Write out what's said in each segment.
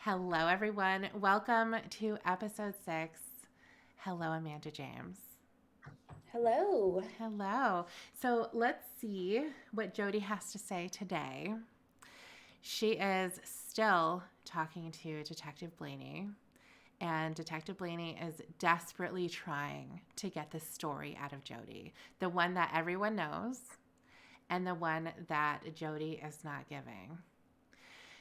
Hello, everyone. Welcome to episode 6. Hello, Amanda James. Hello. Hello. So let's see what Jodi has to say today. She is still talking to Detective Blaney, and Detective Blaney is desperately trying to get this story out of Jodi, the one that everyone knows and the one that Jodi is not giving.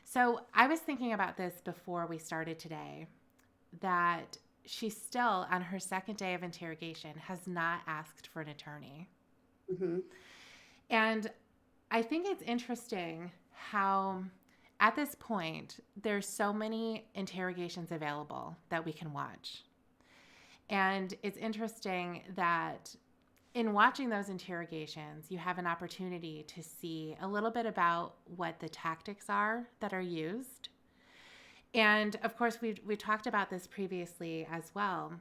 So I was thinking about this before we started today, that she still, on her second day of interrogation, has not asked for an attorney. hmm And I think it's interesting how, at this point, there's so many interrogations available that we can watch. And it's interesting that in watching those interrogations, you have an opportunity to see a little bit about what the tactics are that are used. And of course, we talked about this previously as well,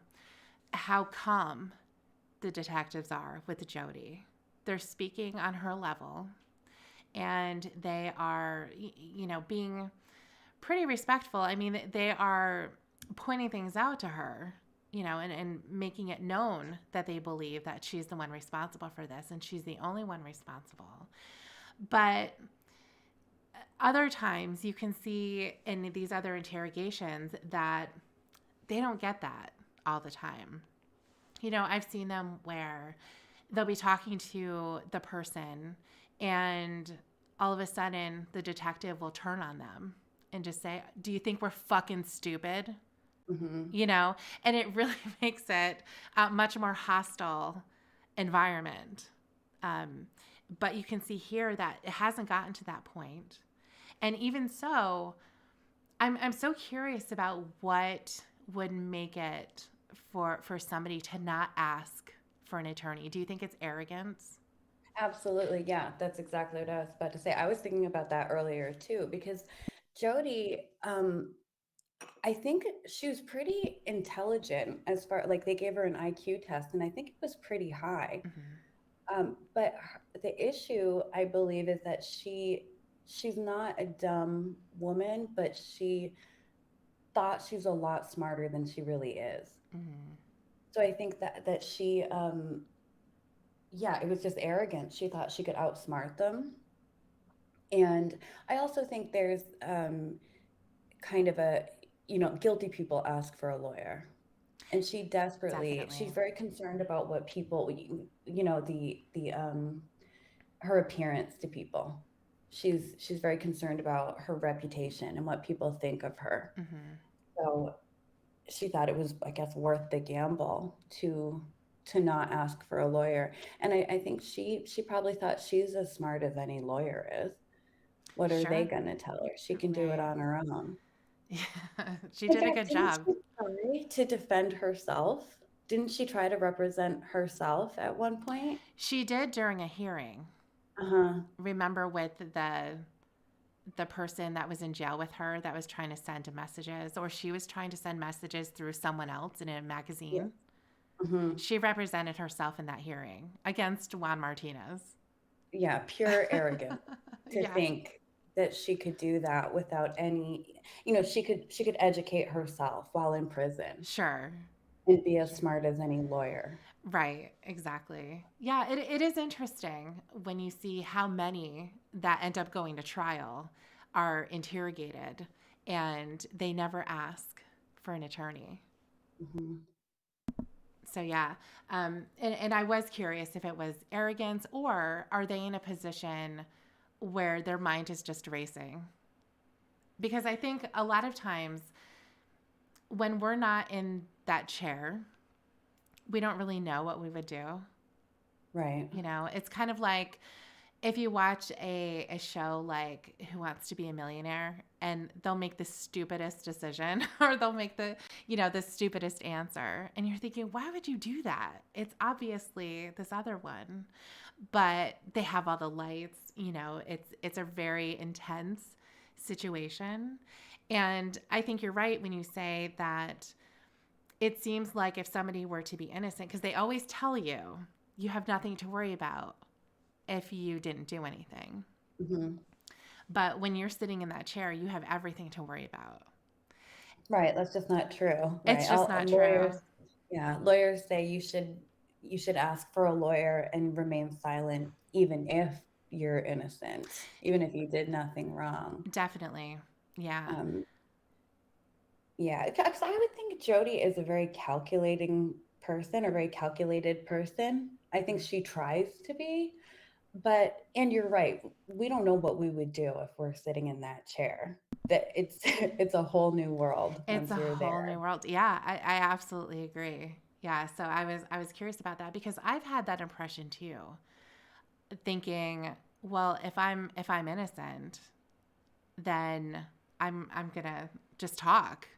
how calm the detectives are with Jodi. They're speaking on her level, and they are, being pretty respectful. I mean, they are pointing things out to her, and making it known that they believe that she's the one responsible for this and she's the only one responsible. But other times you can see in these other interrogations that they don't get that all the time. I've seen them where they'll be talking to the person, and all of a sudden the detective will turn on them and just say, "Do you think we're fucking stupid?" hmm You know, and it really makes it a much more hostile environment. Um, but you can see here that it hasn't gotten to that point. And even so, I'm so curious about what would make it for somebody to not ask for an attorney. Do you think it's arrogance? Absolutely. Yeah, that's exactly what I was about to say. I was thinking about that earlier too, because Jody, I think she was pretty intelligent as far like they gave her an IQ test, and I think it was pretty high. Mm-hmm. The issue, I believe, is that she's not a dumb woman, but she thought she's a lot smarter than she really is. Mm-hmm. So I think that she yeah, it was just arrogant. She thought she could outsmart them. And I also think there's kind of a, guilty people ask for a lawyer. And she's Definitely. very concerned about what people, her appearance to people. She's very concerned about her reputation and what people think of her. Mm-hmm. So she thought it was, I guess, worth the gamble to not ask for a lawyer. And I think she probably thought she's as smart as any lawyer is. What are they Sure. gonna tell her? She can do it Right. on her own. Yeah. She In did a fact, good didn't job. she try to defend herself? Didn't she try to represent herself at one point? She did during a hearing. Uh-huh. Remember with the person that was in jail with her that was trying to send messages, or she was trying to send messages through someone else in a Yeah. magazine. hmm She represented herself in that hearing against Juan Martinez. Yeah, pure arrogance to Yes, think that she could do that without any, she could educate herself while in prison sure. and be as Sure. smart as any lawyer. Right, exactly. Yeah, it is interesting when you see how many that end up going to trial are interrogated and they never ask for an attorney. hmm So, yeah. And I was curious if it was arrogance or are they in a position where their mind is just racing? Because I think a lot of times when we're not in that chair, we don't really know what we would do. Right. It's kind of like if you watch a show like Who Wants to Be a Millionaire, and they'll make the stupidest decision or they'll make the stupidest answer, and you're thinking, why would you do that? It's obviously this other one, but they have all the lights. It's a very intense situation, and I think you're right when you say that it seems like if somebody were to be innocent, because they always tell you you have nothing to worry about if you didn't do anything. hmm But when you're sitting in that chair, you have everything to worry about. Right, that's just not true, right? It's just All not true. lawyers, yeah, lawyers say you should ask for a lawyer and remain silent even if you're innocent, even if you did nothing wrong. Definitely. Yeah. Um, yeah, because I would think Jodi is a very calculating person, a very calculated person. I think Mhm. she tries to be, but and you're right, we don't know what we would do if we're sitting in that chair. That it's it's a whole new world It's once a you're whole new there. world. Yeah, I absolutely agree. Yeah, so I was curious about that because I've had that impression too, thinking, well, if I'm innocent, then I'm gonna just talk,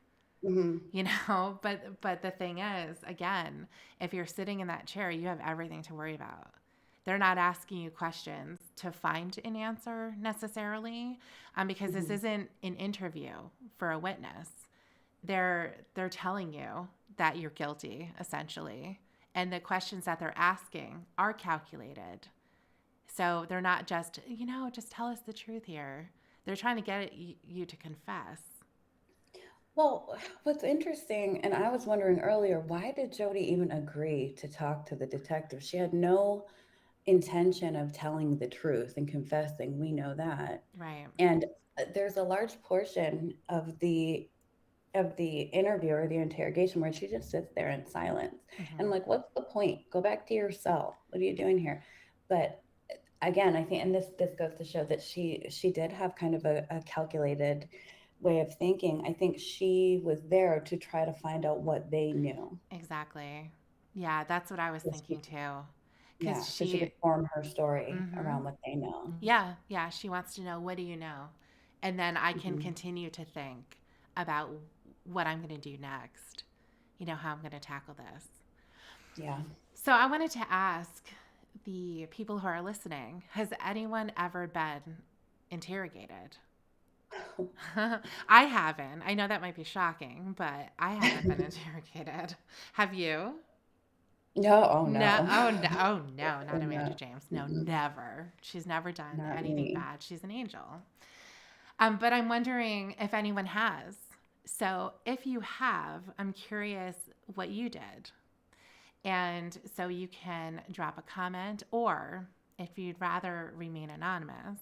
Mhm. you know. But the thing is, again, if you're sitting in that chair, you have everything to worry about. They're not asking you questions to find an answer necessarily, because this Mhm. isn't an interview for a witness. They're telling you that you're guilty essentially, and the questions that they're asking are calculated. So they're not just, just tell us the truth here. They're trying to get you to confess. Well, what's interesting, and I was wondering earlier, why did Jodi even agree to talk to the detective? She had no intention of telling the truth and confessing. We know that. Right. And there's a large portion of the interview or the interrogation where she just sits there in silence. And I'm Hmm. like, what's the point? Go back to your cell. What are you doing here? But again, I think, and this goes to show that she did have kind of a calculated way of thinking. I think she was there to try to find out what they knew. Exactly. Yeah, that's what I was So thinking she, too. Because yeah, so she could form her story hmm around what they know. yeah, yeah, she wants to know, what do you know? And then I can Hmm. continue to think about what I'm going to do next, how I'm going to tackle this. Yeah. So I wanted to ask the people who are listening, has anyone ever been interrogated? I haven't. I know that might be shocking, but I haven't been interrogated. Have you? No, oh No. no. Oh no. Oh no, not Amanda No, James. No, mm-mm, never. She's never done not anything me. bad. She's an angel. But I'm wondering if anyone has. So if you have, I'm curious what you did. And so you can drop a comment, or if you'd rather remain anonymous,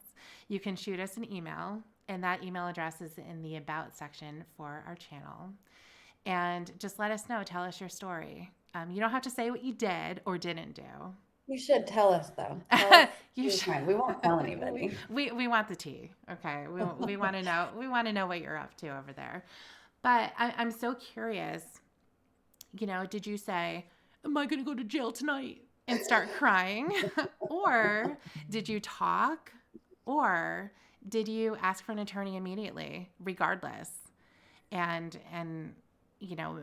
you can shoot us an email. And that email address is in the About section for our channel. And just let us know. Tell us your story. You don't have to say what you did or didn't do. You should tell us though. Tell us You your should. crime. We won't tell we, anybody. we want the tea. Okay. We want to know. We want to know what you're up to over there. But I'm so curious. Did you say, "Am I going to go to jail tonight?" and start crying? Or did you talk? Or did you ask for an attorney immediately, regardless? And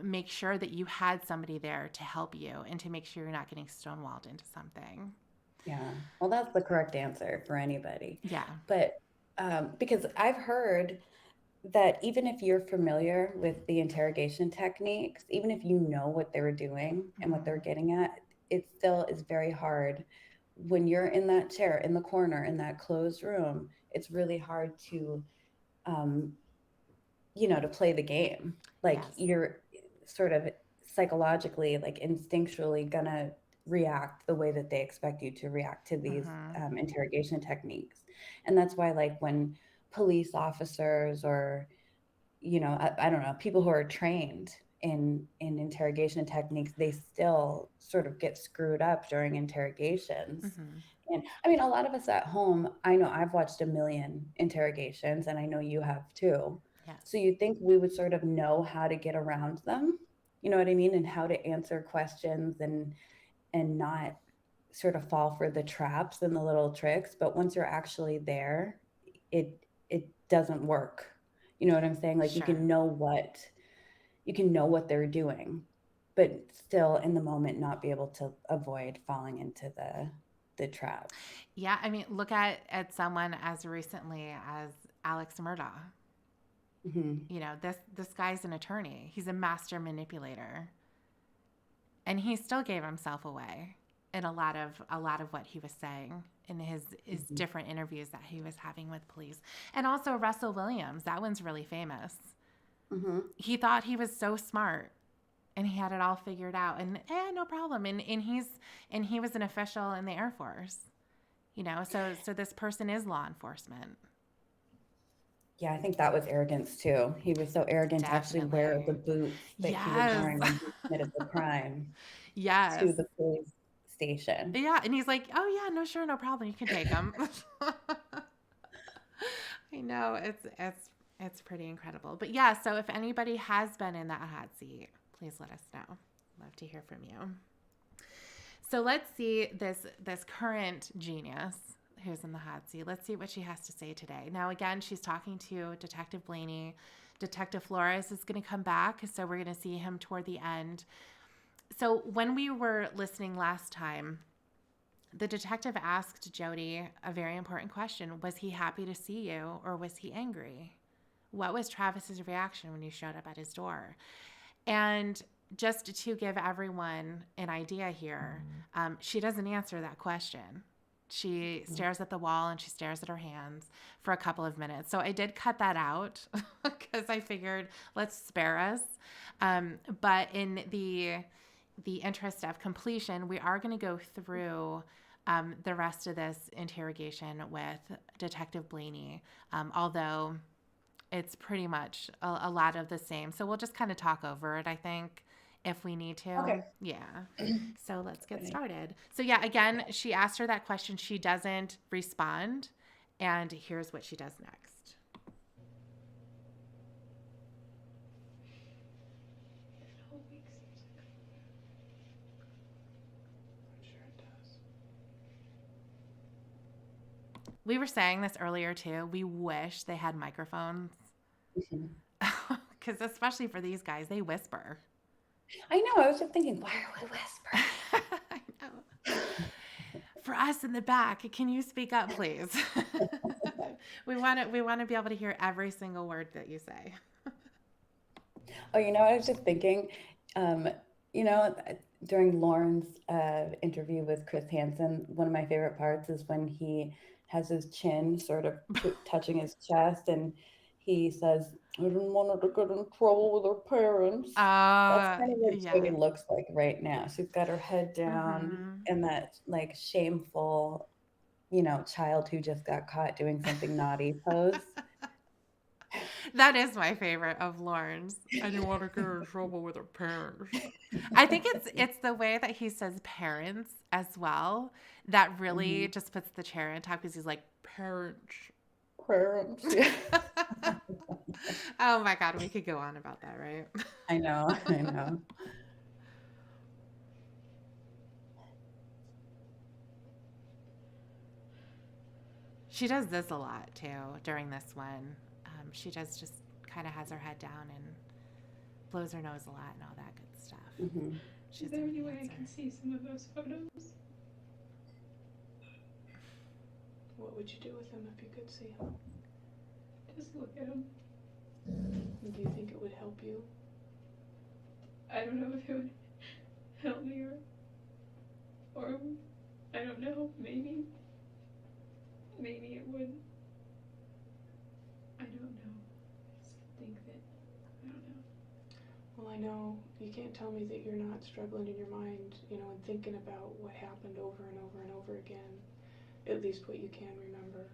make sure that you had somebody there to help you and to make sure you're not getting stonewalled into something. Yeah. Well, that's the correct answer for anybody. Yeah. But because I've heard that even if you're familiar with the interrogation techniques, even if you know what they're doing and what they're Hmm. getting at, it still is very hard when you're in that chair in the corner in that closed room. It's really hard to um, to play the game. Like Yes. you're sort of psychologically, like instinctually gonna react the way that they expect you to react to these Hmm. interrogation techniques. And that's why, like, when police officers or, I don't know, people who are trained in interrogation techniques, they still sort of get screwed up during interrogations. Hmm. And I mean, a lot of us at home, I know I've watched a million interrogations, and I know you have too. Yes. So you'd think we would sort of know how to get around them, you know what I mean, and how to answer questions and not sort of fall for the traps and the little tricks. But once you're actually there, it doesn't work. You know what I'm saying? Like Sure. you can know what they're doing, but still in the moment not be able to avoid falling into the traps. Yeah. I mean, look at someone as recently as Alex Murdaugh. Hmm. This guy's an attorney. He's a master manipulator, and he still gave himself away in a lot of what he was saying in his Hmm. different interviews that he was having with police. And also Russell Williams, that one's really famous. Mm-hmm. He thought he was so smart and he had it all figured out, and no problem. And he was an official in the Air Force, you know. So this person is law enforcement. Yeah, I think that was arrogance too. He was so arrogant to actually wear the Definitely. boots that he was Yes. wearing when he committed the crime Yes. to the police station. Yeah, and he's like, "Oh yeah, no, sure, no problem. You can take them." I know it's pretty incredible. But yeah, so if anybody has been in that hot seat, please let us know. Love to hear from you. So let's see this current genius who's in the hot seat. Let's see what she has to say today. Now again, she's talking to Detective Blaney. Detective Flores is going to come back, so we're going to see him toward the end. So when we were listening last time, the detective asked Jodi a very important question. Was he happy to see you or was he angry? What was Travis's reaction when you showed up at his door? And just to give everyone an idea here, she doesn't answer that question. She stares at the wall and she stares at her hands for a couple of minutes. So I did cut that out because I figured let's spare us. But in the interest of completion, we are going to go through the rest of this interrogation with Detective Blaney, although it's pretty much a lot of the same. So we'll just kind of talk over it, I think, if we need to. Okay. Yeah. So let's get started. So, yeah, again, she asked her that question. She doesn't respond. And here's what she does next. We were saying this earlier too. We wish they had microphones Mhm. because, especially for these guys, they whisper. I know. I was just thinking, why are we whispering? I know. For us in the back, can you speak up, please? We want to be able to hear every single word that you say. Oh, I was just thinking, um, you know, during Lauren's interview with Chris Hansen, one of my favorite parts is when he has his chin sort of touching his chest and he says, I didn't want her to get in trouble with her parents. That's kind of what Yeah. Jodi looks like right now. She's got her head down Mm-hmm. and that like shameful, child who just got caught doing something naughty pose. That is my favorite of Lauren's. I didn't want to get her in trouble with her parents. I think it's the way that he says parents as well that really Mhm. just puts the cherry on top because he's like parents. Parents. Yeah. Oh my god, we could go on about that, right? I know, I know. She does this a lot too during this one. She does just kind of has her head down and blows her nose a lot and all that good stuff. Mhm. Is there any way I can see some of those photos? What would you do with them if you could see them? Just look at them. Do you think it would help you? I don't know if it would help me or I don't know, maybe it would. I don't know. I just think that, I don't know. Well, I know you can't tell me that you're not struggling in your mind, and thinking about what happened over and over and over again. At least what you can remember.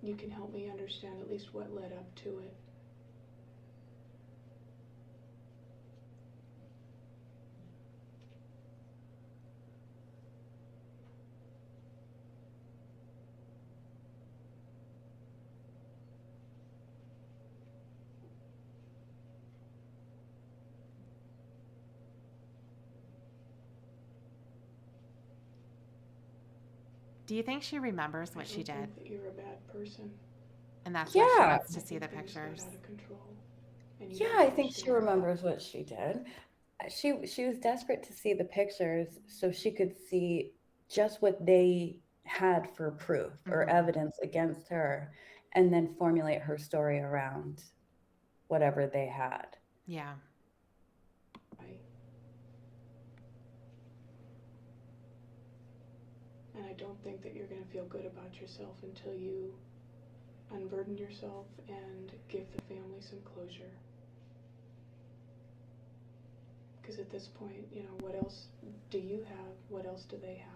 You can help me understand at least what led up to it. Do you think she remembers what she I don't did? think that you're a bad person. And that's why she Yeah. wants to I see the think things got pictures. out of control, and you Yeah, don't I think she understand. remembers what she did. She was desperate to see the pictures so she could see just what they had for proof or Mm-hmm. evidence against her and then formulate her story around whatever they had. Yeah. And I don't think that you're going to feel good about yourself until you unburden yourself and give the family some closure. Because at this point, you know, what else do you have? What else do they have?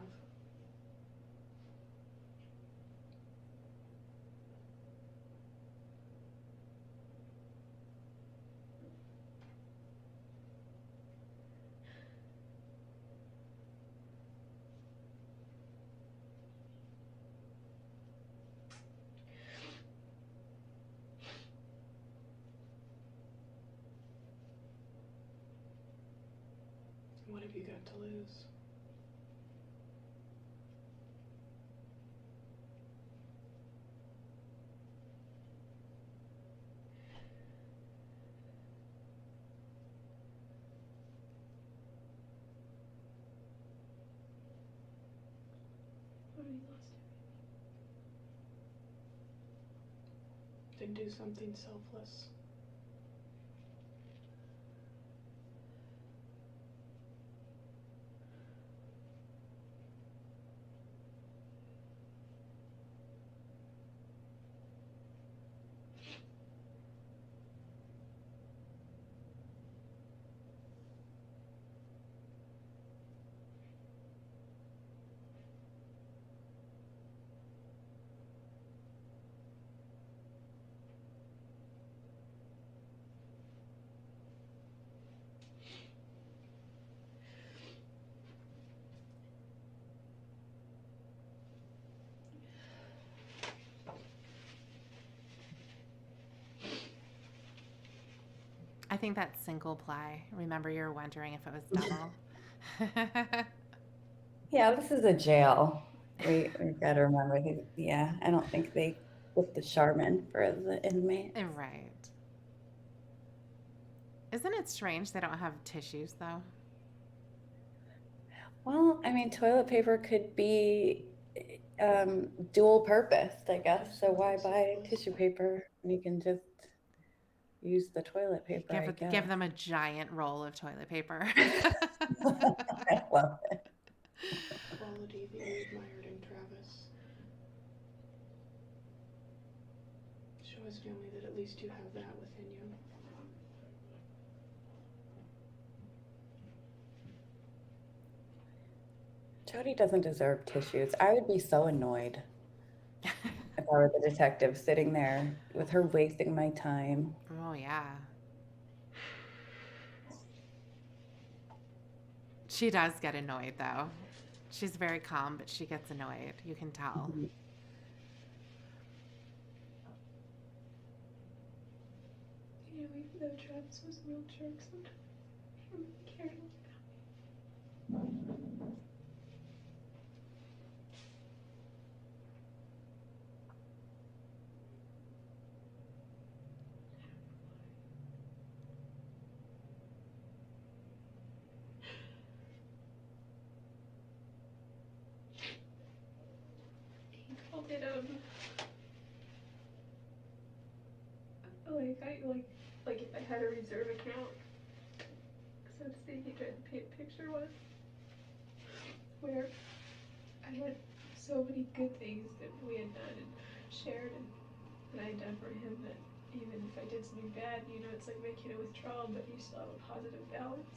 What have you got to lose? Already lost it. Then do something selfless. I think that's single ply. Remember, you were wondering if it was double. Yeah, this is a jail. We've got to remember. Yeah, I don't think they put the Charmin for the inmates. Right. Isn't it strange they don't have tissues, though? Well, I mean, toilet paper could be dual purposed, I guess. So why buy tissue paper when you can just use the toilet paper, I Give guess. them a giant roll of toilet paper. I love it. Quality that you admired in Travis. Show his family that at least you have that within you. Jodi doesn't deserve tissues. I would be so annoyed if I were the detective sitting there with her wasting my time. Oh, yeah. She does get annoyed, though. She's very calm, but she gets annoyed. You can tell. Mhm. You know, even though Travis was a real jerk sometimes, he really cared a lot about me. He called it like if I had a reserve account, so to speak. He tried to paint a picture one where I had so many good things that we had done and shared and that I had done for him, that even if I did something bad, you know, it's like making a withdrawal, but you still have a positive balance.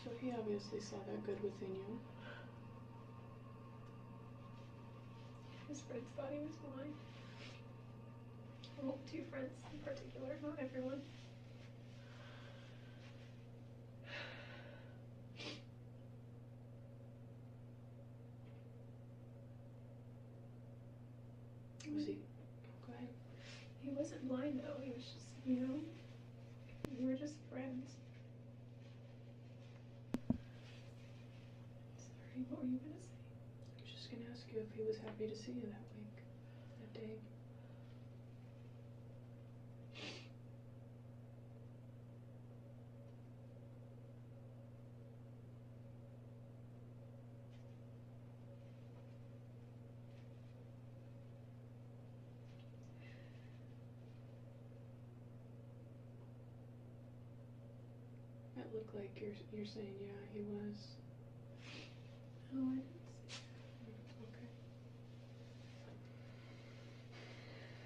So he obviously saw that good within you. His friends thought he was blind. Well, two friends in particular, not everyone. Was he? Go ahead. He wasn't blind though. He was just, you know, we were just friends. Sorry, what were you gonna say? I was just gonna ask you if he was happy to see you that week, that day. It looked like you're saying, yeah, he was. Oh, I didn't see. Okay.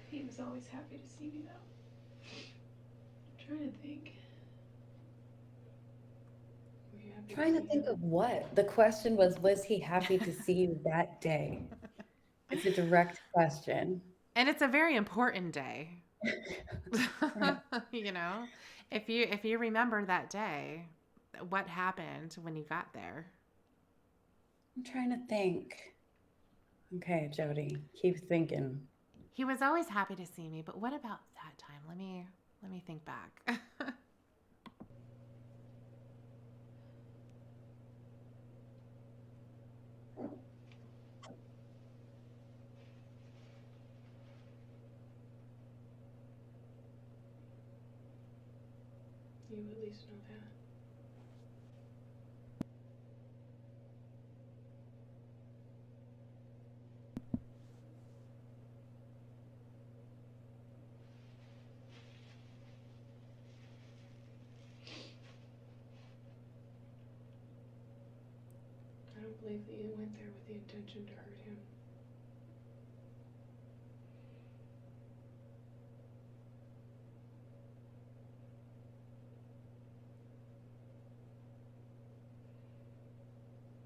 He was always happy to see me, though. I'm trying to think. Were you happy to Trying to see think him? of what? The question was he happy to see you that day? It's a direct question. And it's a very important day. Right. You know, if you remember that day, what happened when you got there? I'm trying to think. Okay, Jodi, keep thinking. He was always happy to see me, but what about that time? Let me think back. You at least know that. I don't believe that you went there with the intention to hurt him.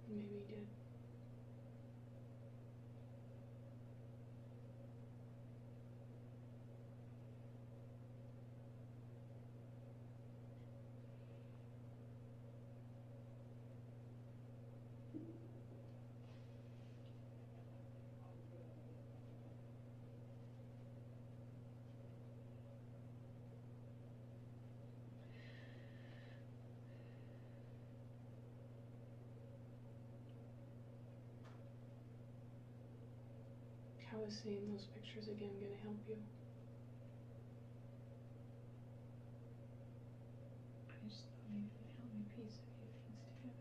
Maybe you did. How is seeing those pictures again going to help you? I just thought maybe it would help me piece a few things together.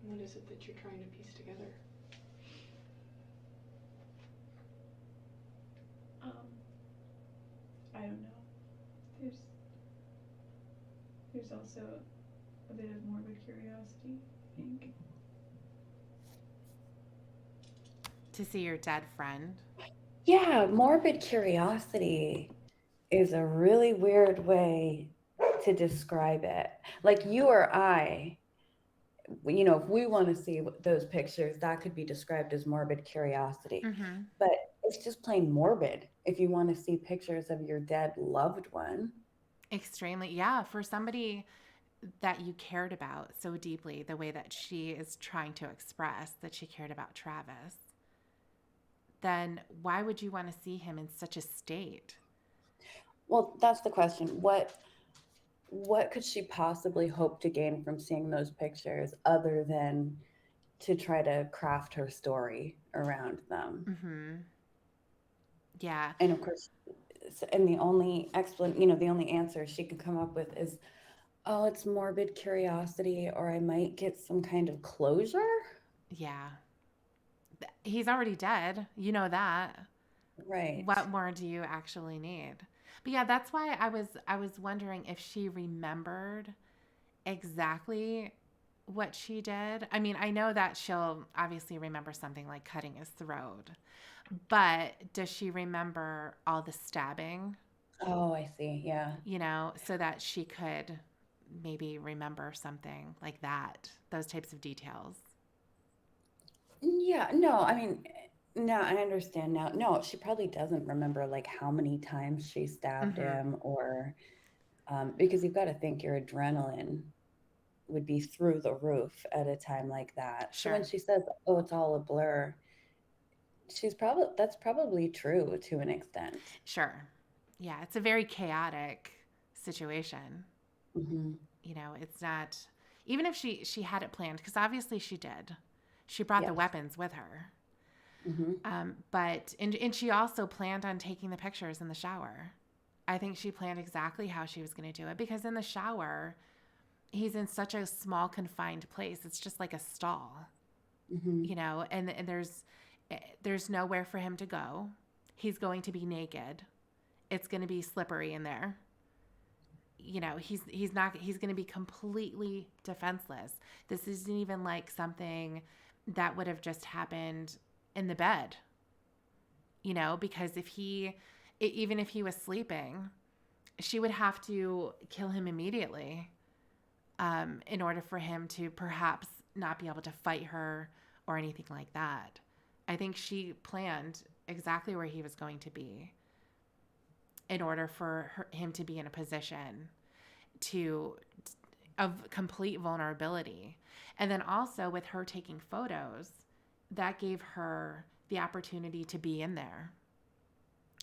What is it that you're trying to piece together? I don't know. There's also a bit of morbid curiosity, I think. To see your dead friend. Yeah, morbid curiosity is a really weird way to describe it. Like you or I, if we want to see those pictures, that could be described as morbid curiosity. Mm-hmm. But it's just plain morbid if you want to see pictures of your dead loved one. Extremely, yeah, for somebody that you cared about so deeply, the way that she is trying to express that she cared about Travis, then why would you want to see him in such a state? Well, that's the question. What could she possibly hope to gain from seeing those pictures other than to try to craft her story around them? Mm-hmm. Yeah. And of course, and the only answer she can come up with is, oh, it's morbid curiosity, or I might get some kind of closure. Yeah. He's already dead. You know that. Right. What more do you actually need? But yeah, that's why I was wondering if she remembered exactly what she did. I mean, I know that she'll obviously remember something like cutting his throat, but does she remember all the stabbing, Oh, I see. Yeah. so that she could maybe remember something like that, those types of details? Yeah. No, I mean, no, I understand now. No, she probably doesn't remember like how many times she stabbed Mm-hmm. him, or because you've got to think your adrenaline would be through the roof at a time like that. So when Sure. she says, "Oh, it's all a blur," that's probably true to an extent. Sure. Yeah, it's a very chaotic situation. Hmm. It's not, even if she had it planned, because obviously she did. She brought the Yes. weapons with her. Hmm. But she also planned on taking the pictures in the shower. I think she planned exactly how she was going to do it, because in the shower, he's in such a small confined place. It's just like a stall, Hmm. and there's nowhere for him to go. He's going to be naked. It's going to be slippery in there. You know, he's going to be completely defenseless. This isn't even like something that would have just happened in the bed, you know, because even if he was sleeping, she would have to kill him immediately, in order for him to perhaps not be able to fight her or anything like that. I think she planned exactly where he was going to be in order for him to be in a position of complete vulnerability. And then also with her taking photos, that gave her the opportunity to be in there.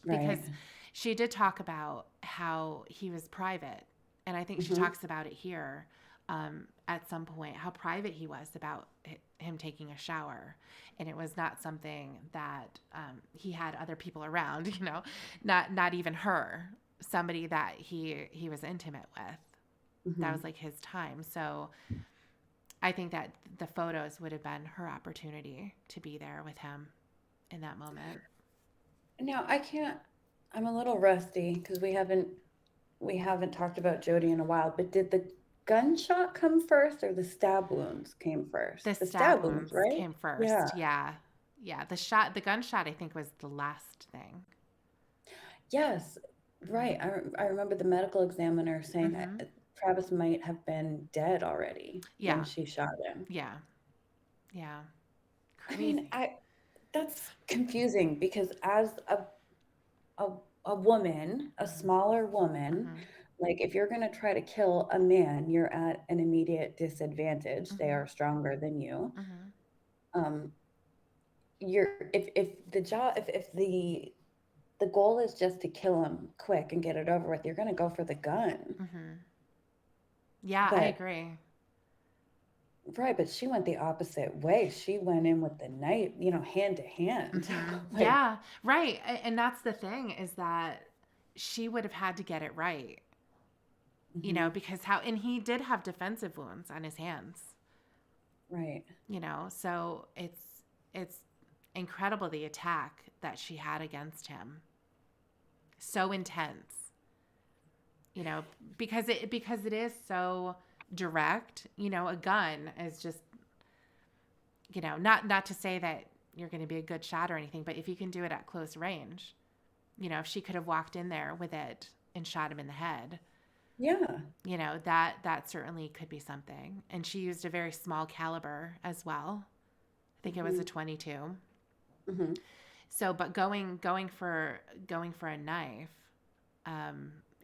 Because Right. she did talk about how he was private. And I think she Mm-hmm. talks about it here, at some point, how private he was about him taking a shower. And it was not something that, he had other people around, you know, not even her, somebody that he was intimate with. That Mm-hmm. was like his time. So I think that the photos would have been her opportunity to be there with him in that moment. Now I can't. I'm a little rusty because we haven't talked about Jodi in a while. But did the gunshot come first or the stab wounds came first? The The stab stab wounds, wounds right? came Yeah. first. Yeah. Yeah. The gunshot, I think, was the last thing. Yes. Right. Mm-hmm. I remember the medical examiner saying that Mm-hmm. Travis might have been dead already when Yeah. she shot him. Yeah. Yeah. I mean, Crazy. I that's confusing because as a, a woman, a Mm-hmm. smaller woman, Mm-hmm. like if you're going to try to kill a man, you're at an immediate disadvantage. They Mm-hmm. are stronger than you. Mm-hmm. Um, you're if the job if the goal is just to kill him quick and get it over with, you're going to go for the gun. Mm-hmm. Yeah, I But agree. right, but she went the opposite way. She went in with the knife, hand to hand. Mm-hmm. Like, Yeah, right. And that's the thing, is that she would have had to get it right, you know, mhm, because and he did have defensive wounds on his hands, right. you know, so it's incredible, the attack that she had against him. So intense, you know, because it is so direct, you know, a gun is just, you know, not to say that you're going to be a good shot or anything, but if you can do it at close range, you know, if she could have walked in there with it and shot him in the head, Yeah. you know, that certainly could be something. And she used a very small caliber as well. I think it was a Hmm. 22. Hmm. So, but going for a knife,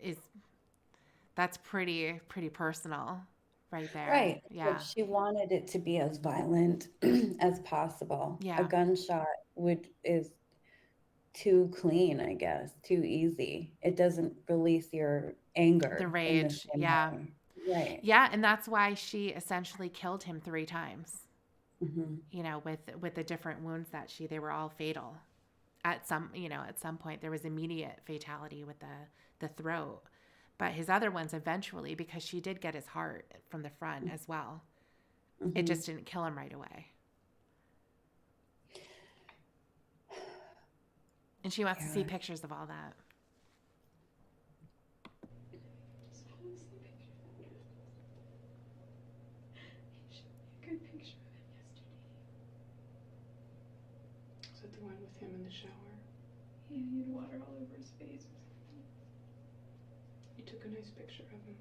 is that's pretty personal, right there. Right. Like Yeah, she wanted it to be as violent as possible. A yeah. gunshot would is too clean, I guess, too easy. It doesn't release your The anger in the rage, same yeah, way. Right. yeah, and that's why she essentially killed him 3 times. Hmm. You know, with the different wounds that they were all fatal. At some point there was immediate fatality with the throat, but his other ones eventually, because she did get his heart from the front as well. It Hmm. just didn't kill him right away. And she wants to see Yeah. pictures of all that. Just want to see pictures. He showed me a good picture of him yesterday. Was that the one with him in the shower? Yeah, he had water all over his face or something. You took a nice picture of him.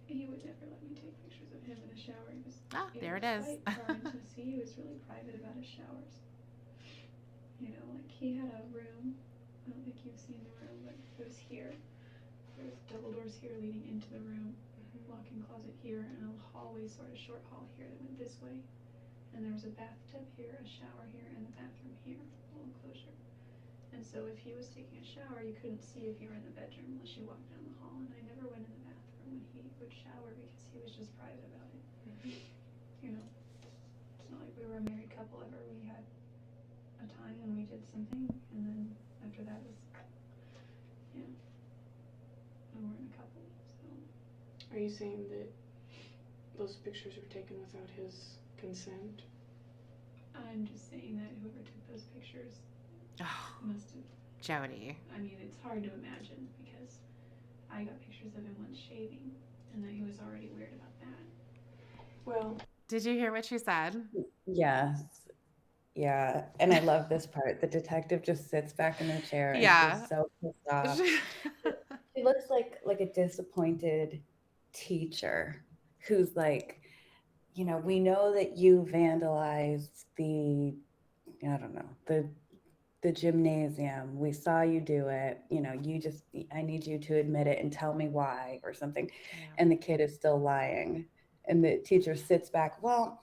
He would never let me take pictures of him in the shower. There it is. Despite our intimacy, he was really private about his showers. You know, like he had a room. I don't think you've seen the room, but it was here. There was double doors here leading into the room, walk-in closet here, and a hallway, sort of short hall here that went this way. And there was a bathtub here, a shower here, and the bathroom here, a little enclosure. And so if he was taking a shower, you couldn't see if you were in the bedroom unless you walked down the hall. And I never went in the bathroom when he would shower because he was just private about it. You know, it's not like we were a married couple ever. We had a time when we did something, and then after that was, yeah, we weren't a couple. So. Are you saying that those pictures were taken without his consent? I'm just saying that whoever took those pictures Oh, must have. Jodi. I mean, it's hard to imagine because I got pictures of him once shaving, and that he was already weird about that. Well, Did you hear what she said? Yes. Yeah. And I love this part. The detective just sits back in her chair and Yeah. she's so pissed off. She looks like a disappointed teacher who's like, we know that you vandalized I don't know, the gymnasium. We saw you do it. I need you to admit it and tell me why or something. Yeah. And the kid is still lying. And the teacher sits back, well,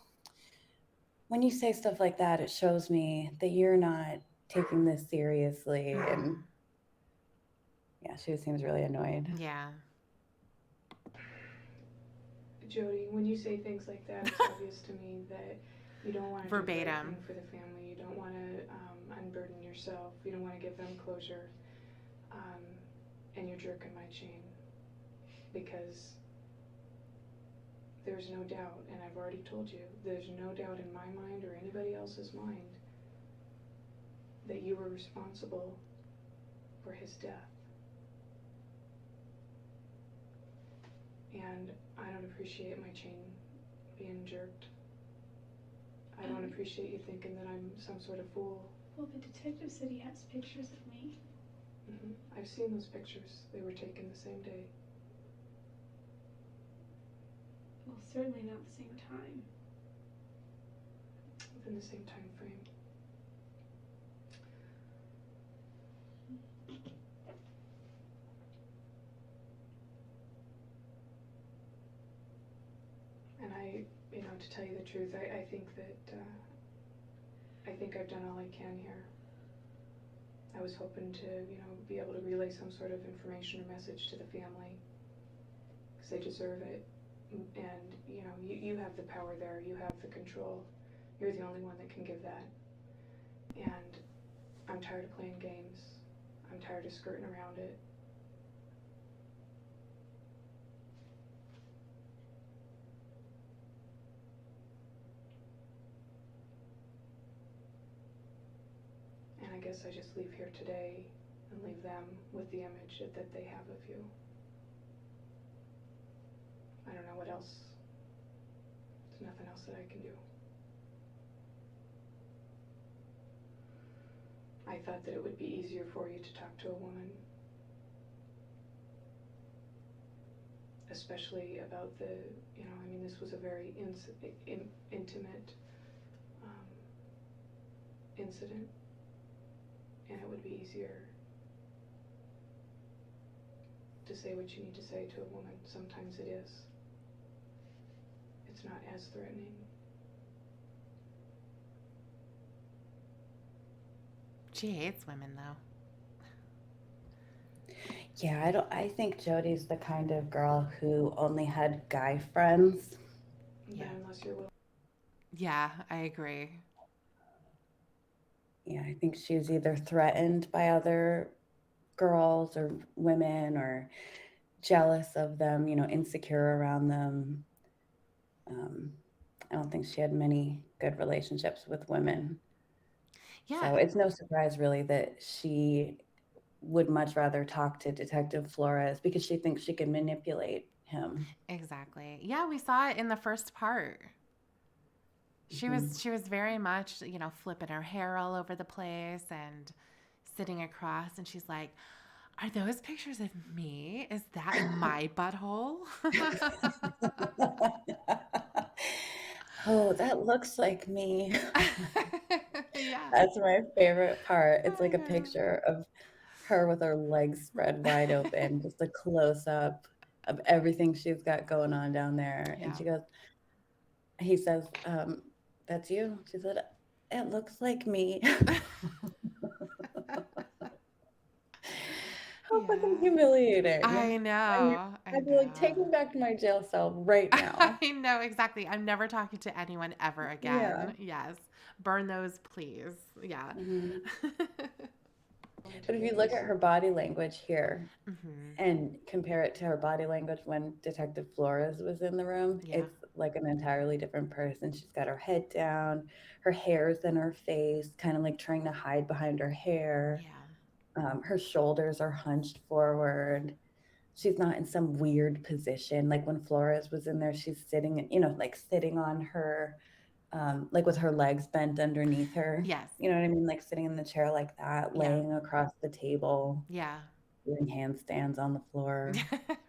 when you say stuff like that, it shows me that you're not taking this seriously. And yeah, she seems really annoyed. Yeah. Jodi, when you say things like that, it's obvious to me that you don't want to do the right thing Verbatim. for the family. You don't want to unburden yourself. You don't want to give them closure. Um, and you're jerking my chain because there's no doubt, and I've already told you, there's no doubt in my mind or anybody else's mind that you were responsible for his death. And I don't appreciate my chain being jerked. I don't appreciate you thinking that I'm some sort of fool. Well, the detective said he has pictures of me. I've seen those pictures. They were taken the same day. Well, certainly not the same time. Within the same time frame. And to tell you the truth, I think that I think I've done all I can here. I was hoping to, be able to relay some sort of information or message to the family, because they deserve it. And, you have the power there, you have the control. You're the only one that can give that. And I'm tired of playing games. I'm tired of skirting around it. And I guess I just leave here today and leave them with the image that they have of you. I don't know what else. There's nothing else that I can do. I thought that it would be easier for you to talk to a woman, especially about this was a very intimate incident, and it would be easier to say what you need to say to a woman. Sometimes it is. It's not as threatening. She hates women, though. Yeah, I think Jodi's the kind of girl who only had guy friends. Yeah. But unless you're willing. Yeah, I agree. Yeah, I think she's either threatened by other girls or women or jealous of them, insecure around them. I don't think she had many good relationships with women. Yeah. So it's no surprise really that she would much rather talk to Detective Flores because she thinks she can manipulate him. Exactly. Yeah, we saw it in the first part. She was very much, flipping her hair all over the place and sitting across, and she's like, "Are those pictures of me? Is that my butthole?" Oh, that looks like me. Yeah. That's my favorite part. It's I like a know. picture of her with her legs spread wide open, just a close up of everything she's got going on down there. Yeah. And he says, that's you. She said, it looks like me. How fucking Yeah. humiliating. I know. I I'd be like, take me know. back to my jail cell right now. I know exactly. I'm never talking to anyone ever Yeah. again. Yes. Burn those, please. Yeah. Mhm. But if you today look is at her body language here Mm-hmm. and compare it to her body language when Detective Flores was in the room, Yeah. it's like an entirely different person. She's got her head down, her hair's in her face, kind of like trying to hide behind her hair. Yeah. Her shoulders are hunched forward. She's not in some weird position. Like when Flores was in there, she's sitting, like sitting on her, like with her legs bent underneath her. Yes. You know what I mean? Like sitting in the chair like that, Yeah. laying across the table, Yeah. doing handstands on the floor.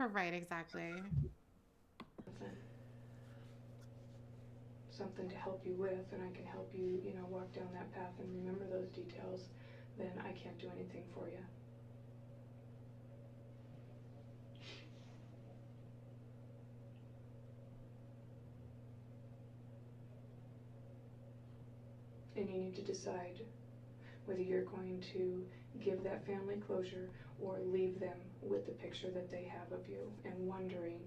Right, exactly. something, something to help you with, and I can help you, walk down that path and remember those details, then I can't do anything for you. And you need to decide whether you're going to give that family closure or leave them with the picture that they have of you and wondering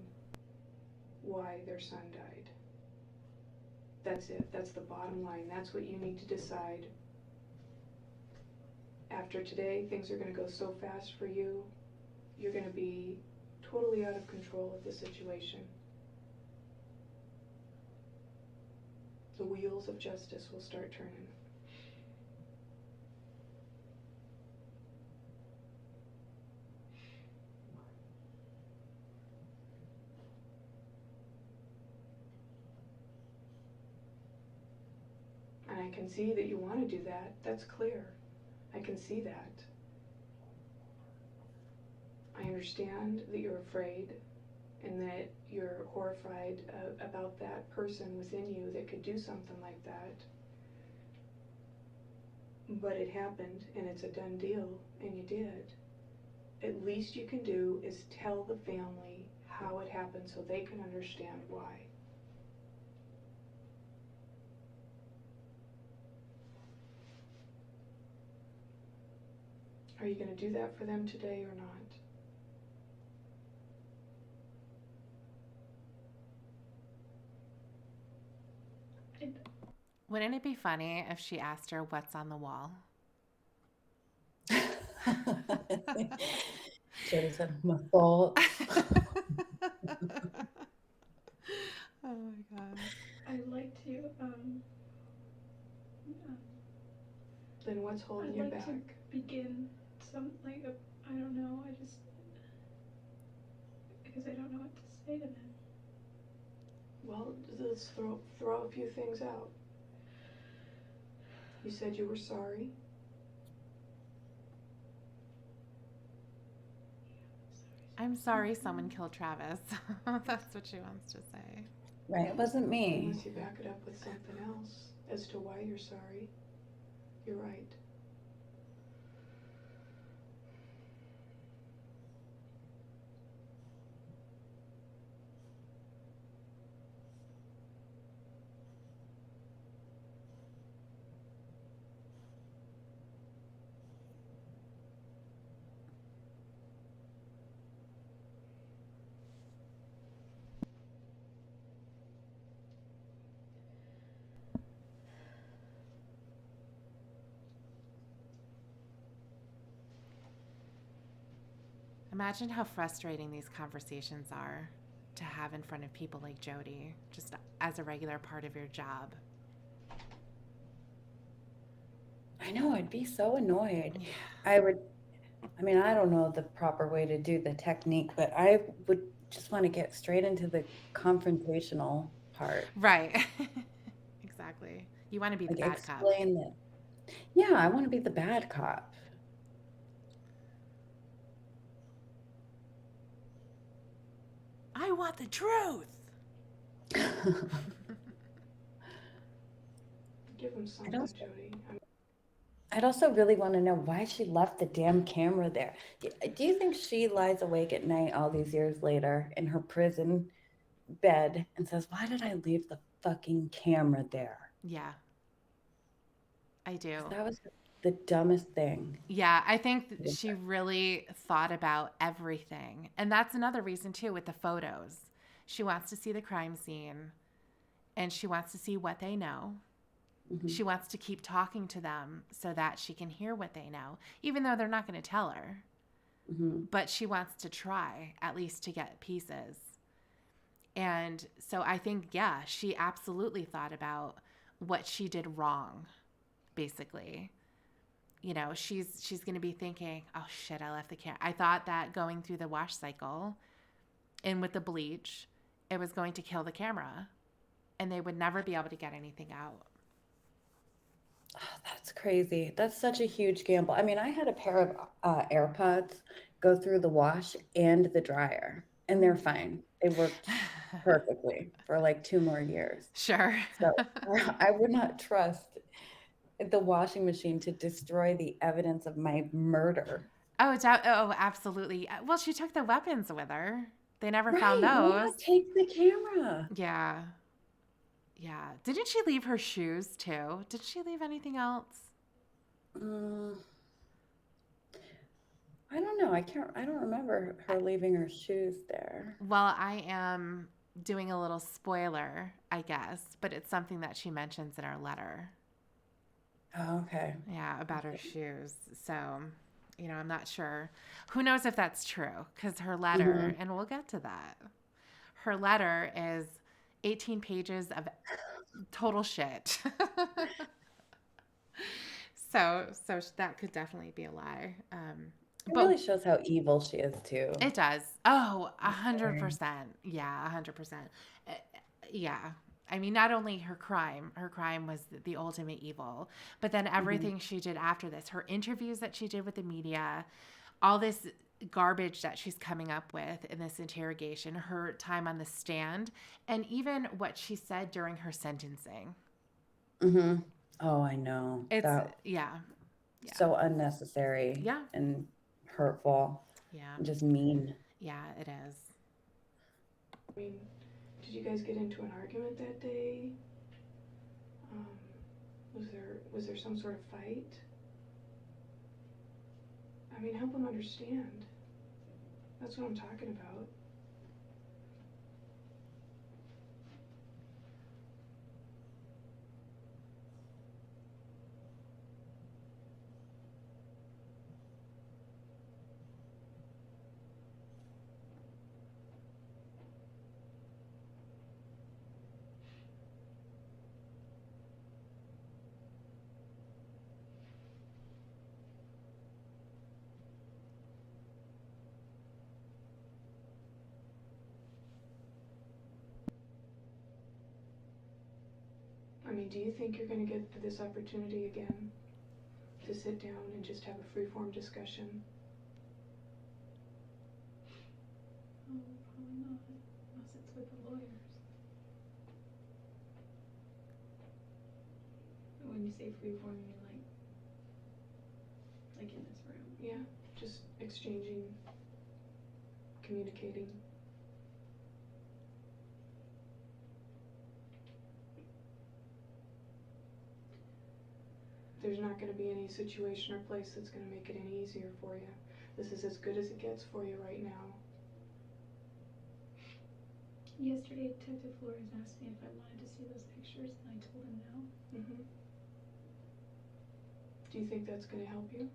why their son died. That's it. That's the bottom line. That's what you need to decide. After today, things are going to go so fast for you. You're going to be totally out of control of the situation. The wheels of justice will start turning. And I can see that you want to do that. That's clear. I can see that. I understand that you're afraid and that you're horrified about that person within you that could do something like that. But it happened and it's a done deal and you did. At least you can do is tell the family how it happened so they can understand why. Are you going to do that for them today or not? Wouldn't it be funny if she asked her what's on the wall? Jodi said, my fault. Oh my gosh. I'd like to, Then what's holding I'd you like back? to begin some, I don't know, because I don't know what to say to them. Well, let's throw a few things out. You said you were sorry. I'm sorry someone killed Travis. That's what she wants to say. Right, it wasn't me. Unless you back it up with something else as to why you're sorry. You're right. Imagine how frustrating these conversations are to have in front of people like Jodi, just as a regular part of your job. I know, I'd be so annoyed. Yeah. I don't know the proper way to do the technique, but I would just want to get straight into the confrontational part. Right. Exactly. You want to be the Like bad cop. explain that. Yeah, I want to be the bad cop. I want the truth. Give them I'd something, also, Jodi. I'd also really want to know why she left the damn camera there. Do you think she lies awake at night all these years later in her prison bed and says, why did I leave the fucking camera there? Yeah, I do. 'Cause that was the dumbest thing. Yeah, I think she really thought about everything. And that's another reason, too, with the photos. She wants to see the crime scene and she wants to see what they know. Mhm. She wants to keep talking to them so that she can hear what they know, even though they're not going to tell her. Mhm. But she wants to try, at least to get pieces. And so I think, yeah, she absolutely thought about what she did wrong, basically. She's going to be thinking, oh shit, I left the camera. I thought that going through the wash cycle and with the bleach, it was going to kill the camera and they would never be able to get anything out. Oh, that's crazy. That's such a huge gamble. I mean, I had a pair of AirPods go through the wash and the dryer, and they're fine. They worked perfectly for like 2 more years. Sure. So I would not trust the washing machine to destroy the evidence of my murder. Oh, absolutely. Well, she took the weapons with her. They never found Right. Why those. not take the camera? Yeah. Yeah. Didn't she leave her shoes too? Did she leave anything else? Mm, I don't know. I don't remember her leaving her shoes there. Well, I am doing a little spoiler, I guess, but it's something that she mentions in her letter. Oh, okay. Yeah, about her shoes. So, I'm not sure. Who knows if that's true? Because her letter, Hmm. and we'll get to that, her letter is 18 pages of total shit. So that could definitely be a lie. It But really shows how evil she is too. it does. Oh, Very. 100%. Yeah, 100%. Uh, Yeah. I mean, not only her crime was the ultimate evil, but then Hmm. everything she did after this, her interviews that she did with the media, all this garbage that she's coming up with in this interrogation, her time on the stand, and even what she said during her sentencing. Hmm. Oh, I know. It's, That yeah, yeah, so unnecessary yeah, and hurtful yeah, and just mean. yeah, it is. I mean, did you guys get into an argument that day? Um, was there some sort of fight? I mean, help him understand. That's what I'm talking about. I mean, do you think you're gonna get this opportunity again to sit down and just have a free-form discussion? Oh, probably not. Unless it's with the lawyers. When you say freeform, you mean like in this room? Yeah, just exchanging, communicating. There's not going to be any situation or place that's going to make it any easier for you. This is as good as it gets for you right now. Yesterday, Detective Flores asked me if I wanted to see those pictures, and I told him no. Mm-hmm. Do you think that's going to help you?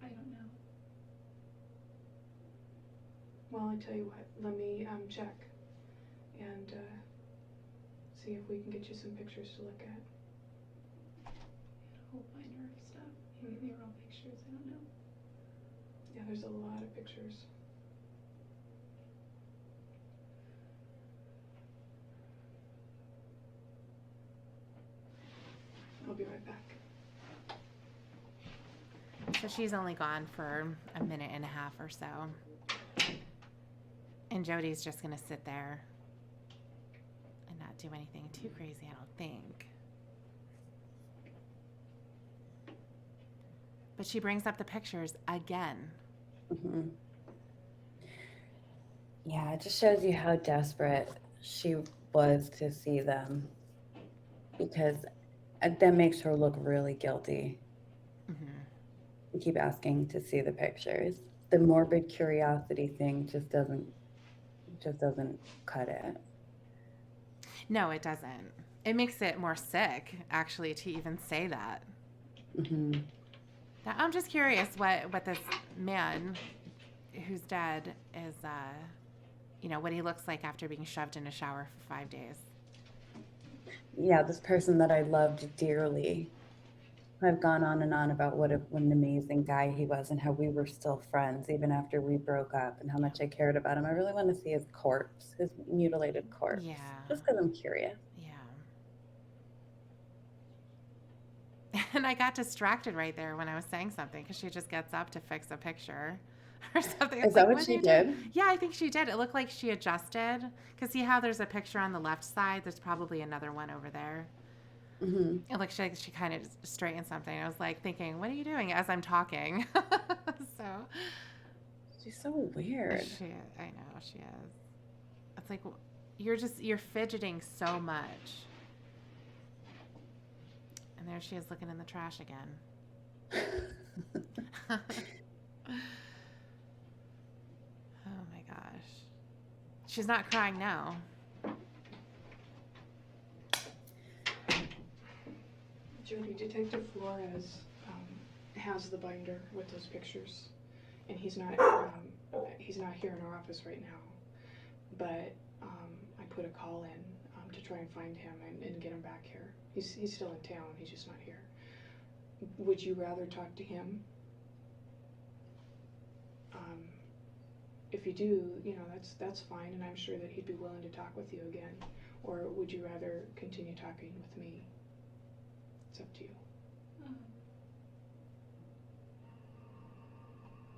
I don't know. Well, I tell you what, let me check and see if we can get you some pictures to look at. Whole binder of stuff. Maybe they were all pictures, I don't know. Yeah, there's a lot of pictures. I'll be right back. So she's only gone for a minute and a half or so. And Jodi's just going to sit there and not do anything too crazy, I don't think. But she brings up the pictures again. Hmm. Yeah, it just shows you how desperate she was to see them because that makes her look really guilty. Mm-hmm. You keep asking to see the pictures. The morbid curiosity thing just doesn't cut it. No, it doesn't. It makes it more sick, actually, to even say that. Hmm. Now, I'm just curious what this man who's dead is, what he looks like after being shoved in a shower for 5 days. Yeah, this person that I loved dearly. I've gone on and on about what an amazing guy he was and how we were still friends even after we broke up and how much I cared about him. I really want to see his corpse, his mutilated corpse, Yeah, just because I'm curious. yeah. And I got distracted right there when I was saying something because she just gets up to fix a picture or something. Is It's that like, what what are she you doing? did? Yeah, I think she did. It looked like she adjusted because see how there's a picture on the left side? There's probably another one over there. Hmm. It looks like she kind of straightened something. I was like thinking, what are you doing as I'm talking? So She's so weird. I know she is. It's like you're fidgeting so much. And there she is looking in the trash again. Oh my gosh. She's not crying now. Jodi, Detective Flores has the binder with those pictures, and he's not here in our office right now. But I put a call in to try and find him and get him back here. He's still in town. He's just not here. Would you rather talk to him? If you do, that's fine, and I'm sure that he'd be willing to talk with you again. Or would you rather continue talking with me? It's up to you. Um,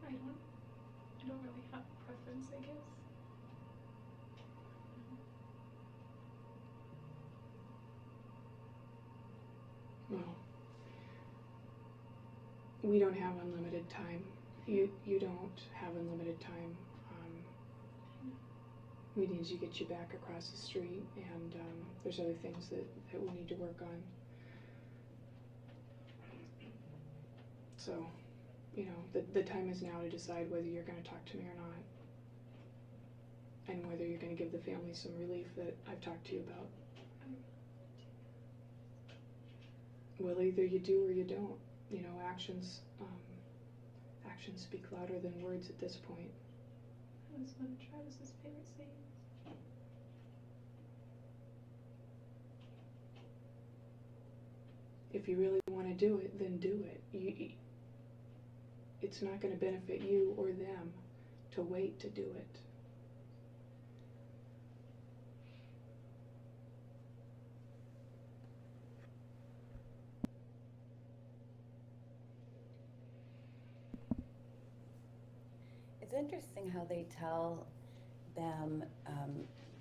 I don't really have a preference, I guess. Well, we don't have unlimited time. You don't have unlimited time. We need to get you back across the street, and there's other things that we need to work on. So, the time is now to decide whether you're going to talk to me or not, and whether you're going to give the family some relief that I've talked to you about. Well, either you do or you don't. Actions speak louder than words at this point. That was one of Travis's favorite sayings. If you really want to do it, then do it. It's not going to benefit you or them to wait to do it. It's interesting how they tell them,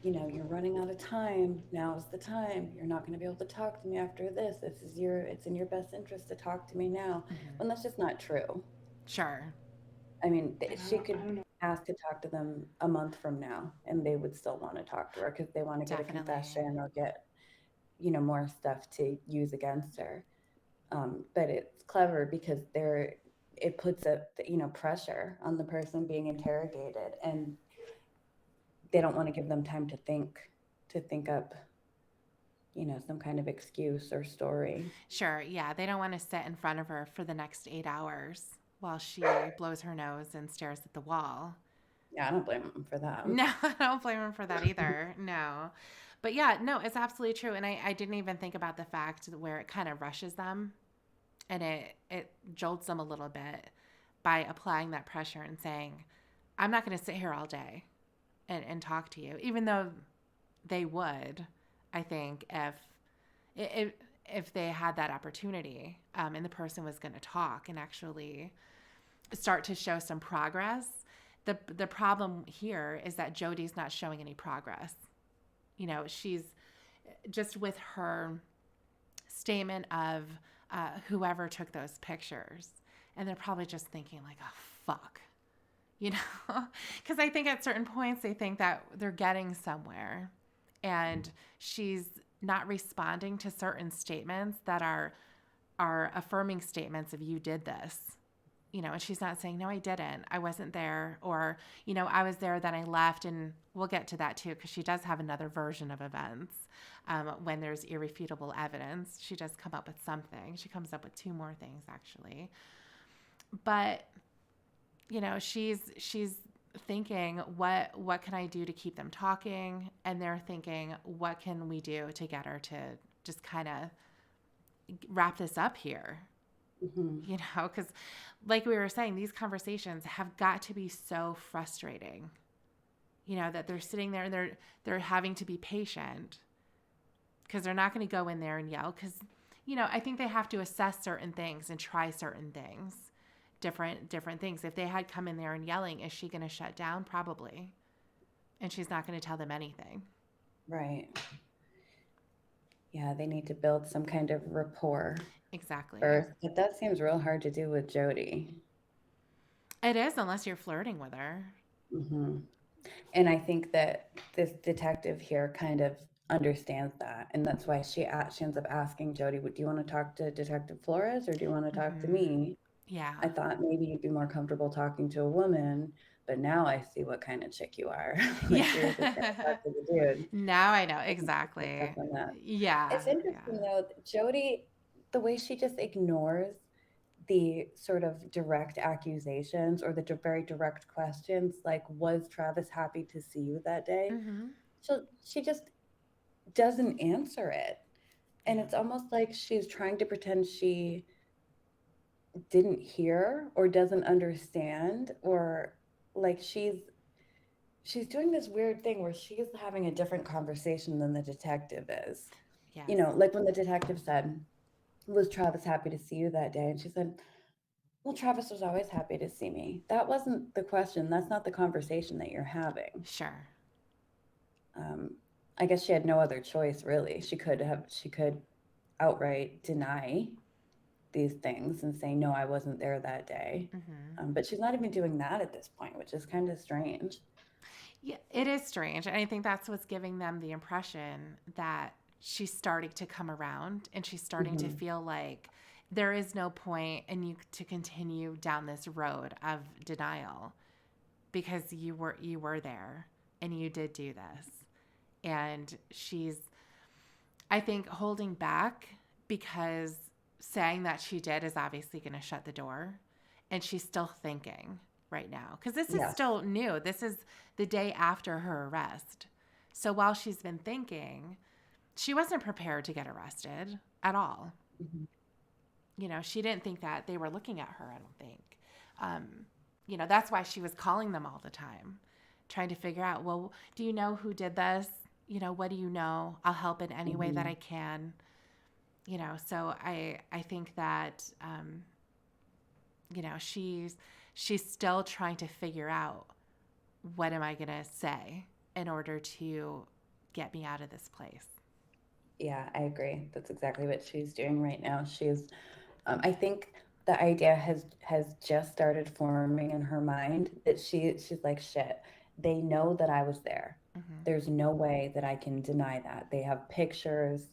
you're running out of time. Now's the time. You're not going to be able to talk to me after this. It's in your best interest to talk to me now. Mm-hmm. When that's just not true. Sure. I mean, she I could don't know. ask to talk to them a month from now, and they would still want to talk to her because they want to get a Definitely. confession or get, more stuff to use against her. But it's clever because it puts pressure on the person being interrogated, and they don't want to give them time to think up, some kind of excuse or story. Sure. Yeah. They don't want to sit in front of her for the next 8 hours while she blows her nose and stares at the wall. Yeah, I don't blame them for that. No, I don't blame him for that either. No. But yeah, no, it's absolutely true. And I didn't even think about the fact where it kind of rushes them and it jolts them a little bit by applying that pressure and saying, I'm not going to sit here all day and talk to you, even though they would, I think, if if they had that opportunity and the person was going to talk and actually start to show some progress. The problem here is that Jodi's not showing any progress. She's just with her statement of whoever took those pictures, and they're probably just thinking like, oh fuck, because I think at certain points they think that they're getting somewhere, and she's not responding to certain statements that are affirming statements of you did this. And she's not saying, no, I didn't. I wasn't there. Or, I was there, then I left. And we'll get to that too, because she does have another version of events. When there's irrefutable evidence, she does come up with something. She comes up with two more things, actually. But, she's thinking, what can I do to keep them talking? And they're thinking, what can we do to get her to just kind of wrap this up here? Because like we were saying, these conversations have got to be so frustrating, that they're sitting there and they're having to be patient because they're not going to go in there and yell. Because, I think they have to assess certain things and try certain things, different things. If they had come in there and yelling, is she going to shut down? Probably. And she's not going to tell them anything. Right. Yeah, they need to build some kind of rapport Exactly. first. But that seems real hard to do with Jodi. It is, unless you're flirting with her. And I think that this detective here kind of understands that. And that's why she ends up asking Jodi, do you want to talk to Detective Flores or do you want to talk to me? Yeah. I thought maybe you'd be more comfortable talking to a woman, but now I see what kind of chick you are. Like Yeah. you're just gonna talk to the dude. Now I know exactly. Yeah. It's interesting though, Jodi, the way she just ignores the sort of direct accusations or the very direct questions, like, was Travis happy to see you that day? So she just doesn't answer it. And it's almost like she's trying to pretend she didn't hear or doesn't understand, or like she's doing this weird thing where she's having a different conversation than the detective is. Yes. Like when the detective said, was Travis happy to see you that day? And she said, well, Travis was always happy to see me. That wasn't the question. That's not the conversation that you're having. Sure. I guess she had no other choice, really. She could outright deny these things and say, no, I wasn't there that day. But she's not even doing that at this point, which is kind of strange. Yeah, it is strange. And I think that's what's giving them the impression that she's starting to come around and she's starting to feel like there is no point in you to continue down this road of denial because you were there and you did do this. And she's, I think, holding back because saying that she did is obviously going to shut the door. And she's still thinking right now because this is still new. This is the day after her arrest. So while she's been thinking, she wasn't prepared to get arrested at all. She didn't think that they were looking at her, I don't think. That's why she was calling them all the time, trying to figure out, well, do you know who did this? What do you know? I'll help in any way that I can. So I think that, she's still trying to figure out, what am I going to say in order to get me out of this place? Yeah, I agree. That's exactly what she's doing right now. I think the idea has just started forming in her mind that she's like, shit, they know that I was there. There's no way that I can deny that. They have pictures.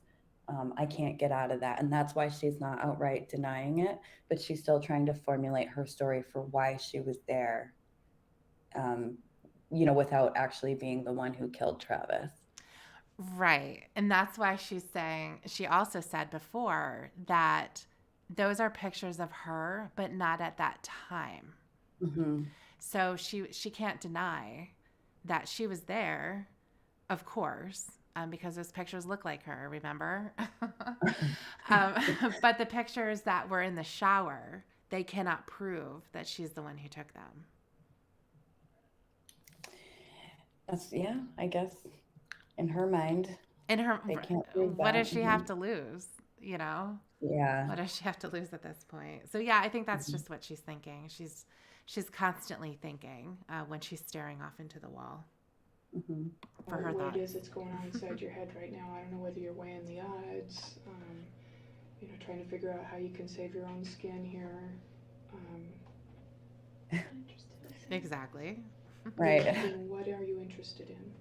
I can't get out of that. And that's why she's not outright denying it, but she's still trying to formulate her story for why she was there, without actually being the one who killed Travis. Right. And that's why she's saying, she also said before that those are pictures of her, but not at that time. So she can't deny that she was there, of course, because those pictures look like her, remember? But the pictures that were in the shower, they cannot prove that she's the one who took them. I guess in her mind, they can't prove what that. does she have to lose? Yeah. What does she have to lose at this point? So yeah, I think that's just what she's thinking. She's constantly thinking when she's staring off into the wall. For her what thoughts. it is that's going on inside your head right now. I don't know whether you're weighing the odds, trying to figure out how you can save your own skin here. Exactly. Right. Then what are you interested in?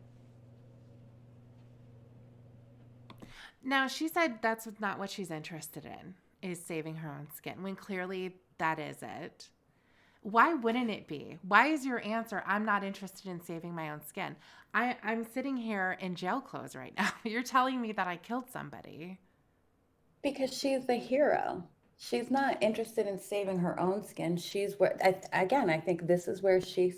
No, she said that's not what she's interested in, is saving her own skin, when clearly that is it. Why wouldn't it be? Why is your answer, I'm not interested in saving my own skin? I'm sitting here in jail clothes right now. You're telling me that I killed somebody. Because she's the hero. She's not interested in saving her own skin. She's where again, I think this is where she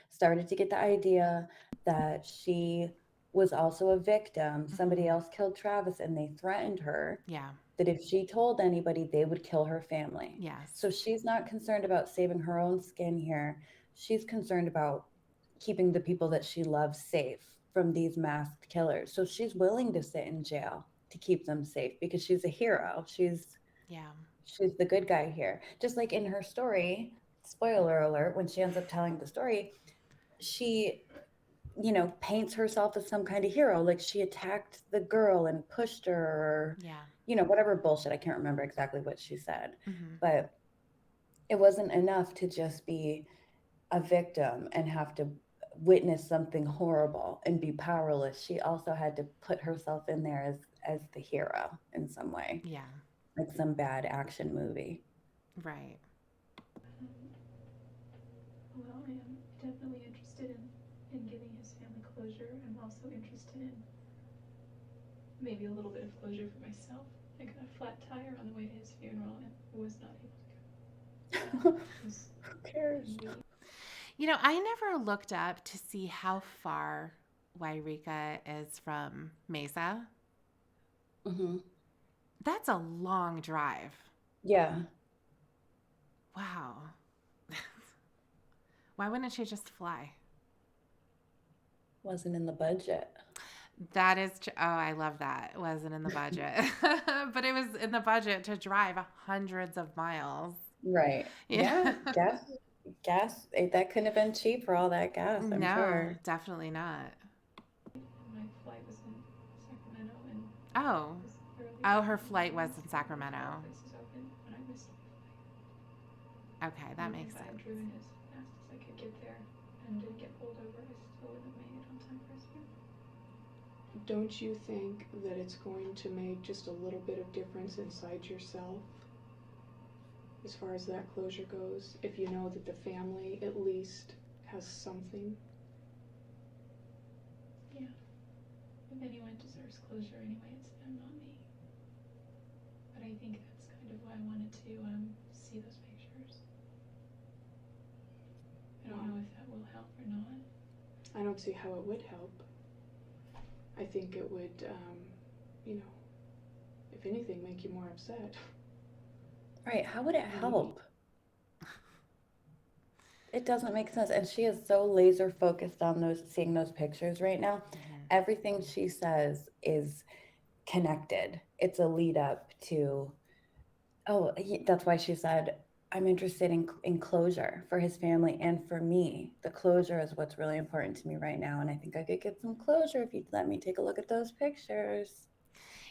started to get the idea that she was also a victim. Somebody Hmm. else killed Travis and they threatened her Yeah. that if she told anybody, they would kill her family. Yes. So she's not concerned about saving her own skin here. She's concerned about keeping the people that she loves safe from these masked killers. So she's willing to sit in jail to keep them safe because she's a hero. Yeah. She's the good guy here. Just like in her story, spoiler alert, when she ends up telling the story, she paints herself as some kind of hero. Like she attacked the girl and pushed her, or, Yeah. whatever bullshit. I can't remember exactly what she said. Hmm. But it wasn't enough to just be a victim and have to witness something horrible and be powerless. She also had to put herself in there as the hero in some way, Yeah. like some bad action movie. Right. Well, I am definitely interested in giving his family closure. I'm also interested in maybe a little bit of closure for myself. I got a flat tire on the way to his funeral and was not able to go. It was Who cares? really. I never looked up to see how far Wairika is from Mesa. Hmm. That's a long drive. Yeah, Wow. Why wouldn't she just fly? wasn't in the budget. That is, oh, I love that. It wasn't in the budget, but it was in the budget to drive hundreds of miles. Right. Yeah. Yeah, that couldn't have been cheap for all that gas, I'm No, sure. definitely not. My flight was in Sacramento and Oh, it was early oh, in her the flight was morning, in so the Sacramento. office is open, and I missed my flight. Okay, that Even makes if I had sense. driven as fast as I could get there and didn't get pulled over, I still wouldn't have made it on time for his funeral. Don't you think that it's going to make just a little bit of difference inside yourself as far as that closure goes, if you know that the family at least has something? Yeah. If anyone deserves closure anyway, it's them, not me. But I think that's kind of why I wanted to see those pictures. I don't know if that will help or not. I don't see how it would help. I think it would, if anything, make you more upset. Right, how would it Maybe. help? It doesn't make sense. And she is so laser focused on seeing those pictures right now. Hmm. Everything she says is connected. It's a lead up to, oh, that's why she said, I'm interested in closure for his family and for me. The closure is what's really important to me right now. And I think I could get some closure if you'd let me take a look at those pictures.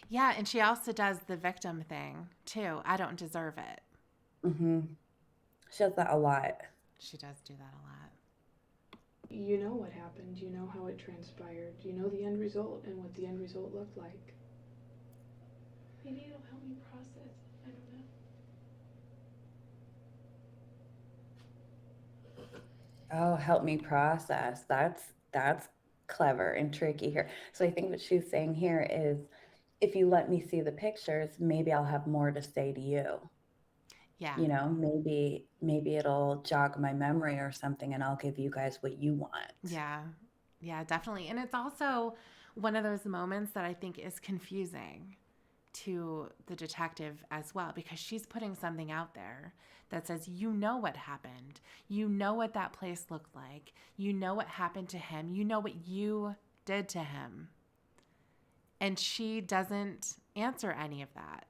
Yeah, and she also does the victim thing too. I don't deserve it. Hmm. She does that a lot. She does do that a lot. You know what happened, you know how it transpired, you know the end result and what the end result looked like. Maybe it'll help me process. I don't know. Oh, help me process. That's clever and tricky here. So I think what she's saying here is if you let me see the pictures, maybe I'll have more to say to you. Yeah. Maybe it'll jog my memory or something and I'll give you guys what you want. Yeah. Yeah, definitely. And it's also one of those moments that I think is confusing to the detective as well because she's putting something out there that says, you know what happened. You know what that place looked like. You know what happened to him. You know what you did to him. And she doesn't answer any of that.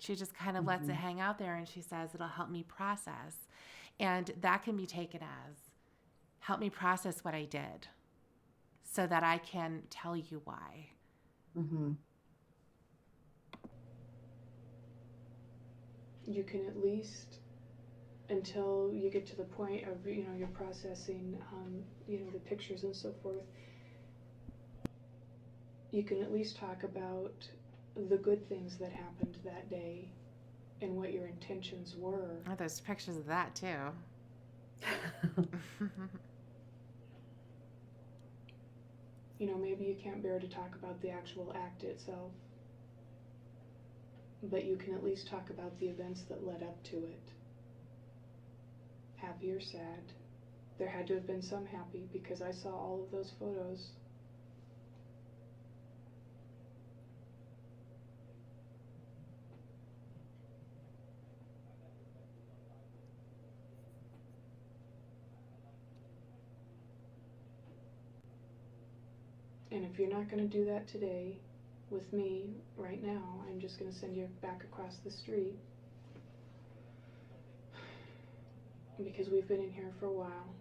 She just kind of lets it Hmm. hang out there and she says, it'll help me process. And that can be taken as, help me process what I did so that I can tell you why. Hmm. You can at least, until you get to the point of, you're processing, the pictures and so forth, you can at least talk about the good things that happened that day and what your intentions were. Oh, there's pictures of that too. You know, maybe you can't bear to talk about the actual act itself, but you can at least talk about the events that led up to it. Happy or sad. There had to have been some happy, because I saw all of those photos. And if you're not going to do that today with me right now, I'm just going to send you back across the street, because we've been in here for a while,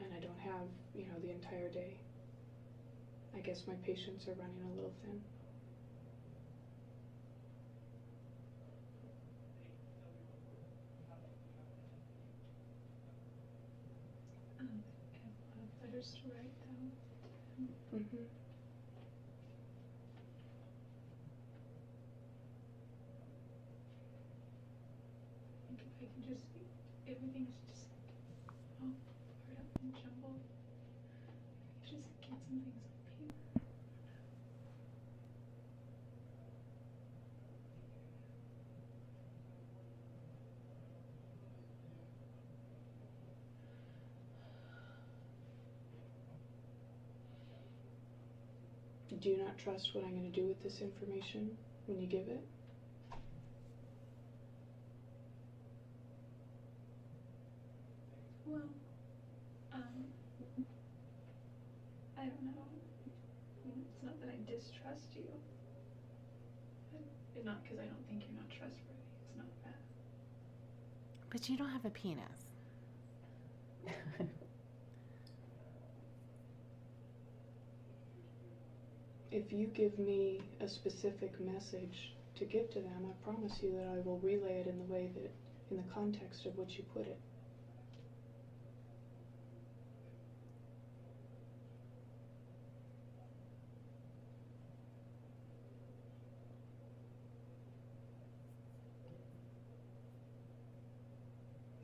and I don't have, you know, the entire day. I guess my patience are running a little thin. I have a lot of letters to write, though. Mm-hmm. I think if I can just, everything's just all blurred up and jumbled. If I could just get some things on paper. Do you not trust what I'm going to do with this information when you give it? Well, I don't know. It's not that I distrust you. Not because I don't think you're not trustworthy. It's not that. But you don't have a penis. If you give me a specific message to give to them, I promise you that I will relay it in the way that, in the context of which you put it.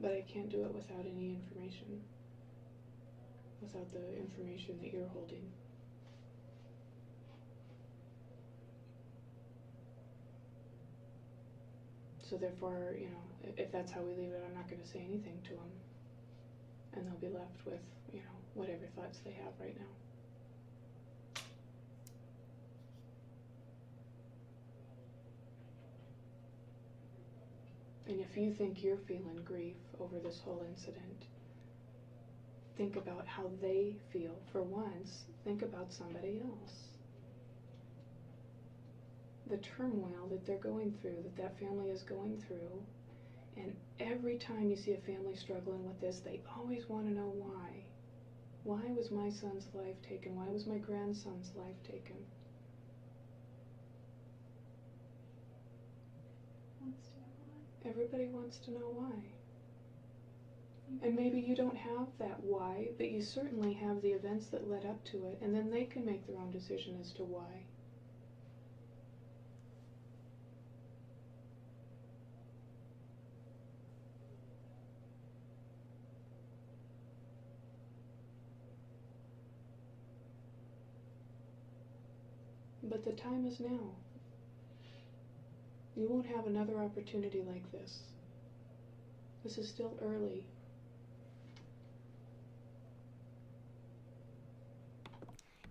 But I can't do it without any information. Without the information that you're holding. So therefore, you know, if that's how we leave it, I'm not going to say anything to them. And they'll be left with, you know, whatever thoughts they have right now. And if you think you're feeling grief over this whole incident, think about how they feel. For once, think about somebody else. The turmoil that they're going through, that family is going through. And every time you see a family struggling with this, they always want to know why. Why was my son's life taken? Why was my grandson's life taken? Wants to know why. Everybody wants to know why. And maybe you don't have that why, but you certainly have the events that led up to it, and then they can make their own decision as to why. But the time is now. You won't have another opportunity like this. This is still early.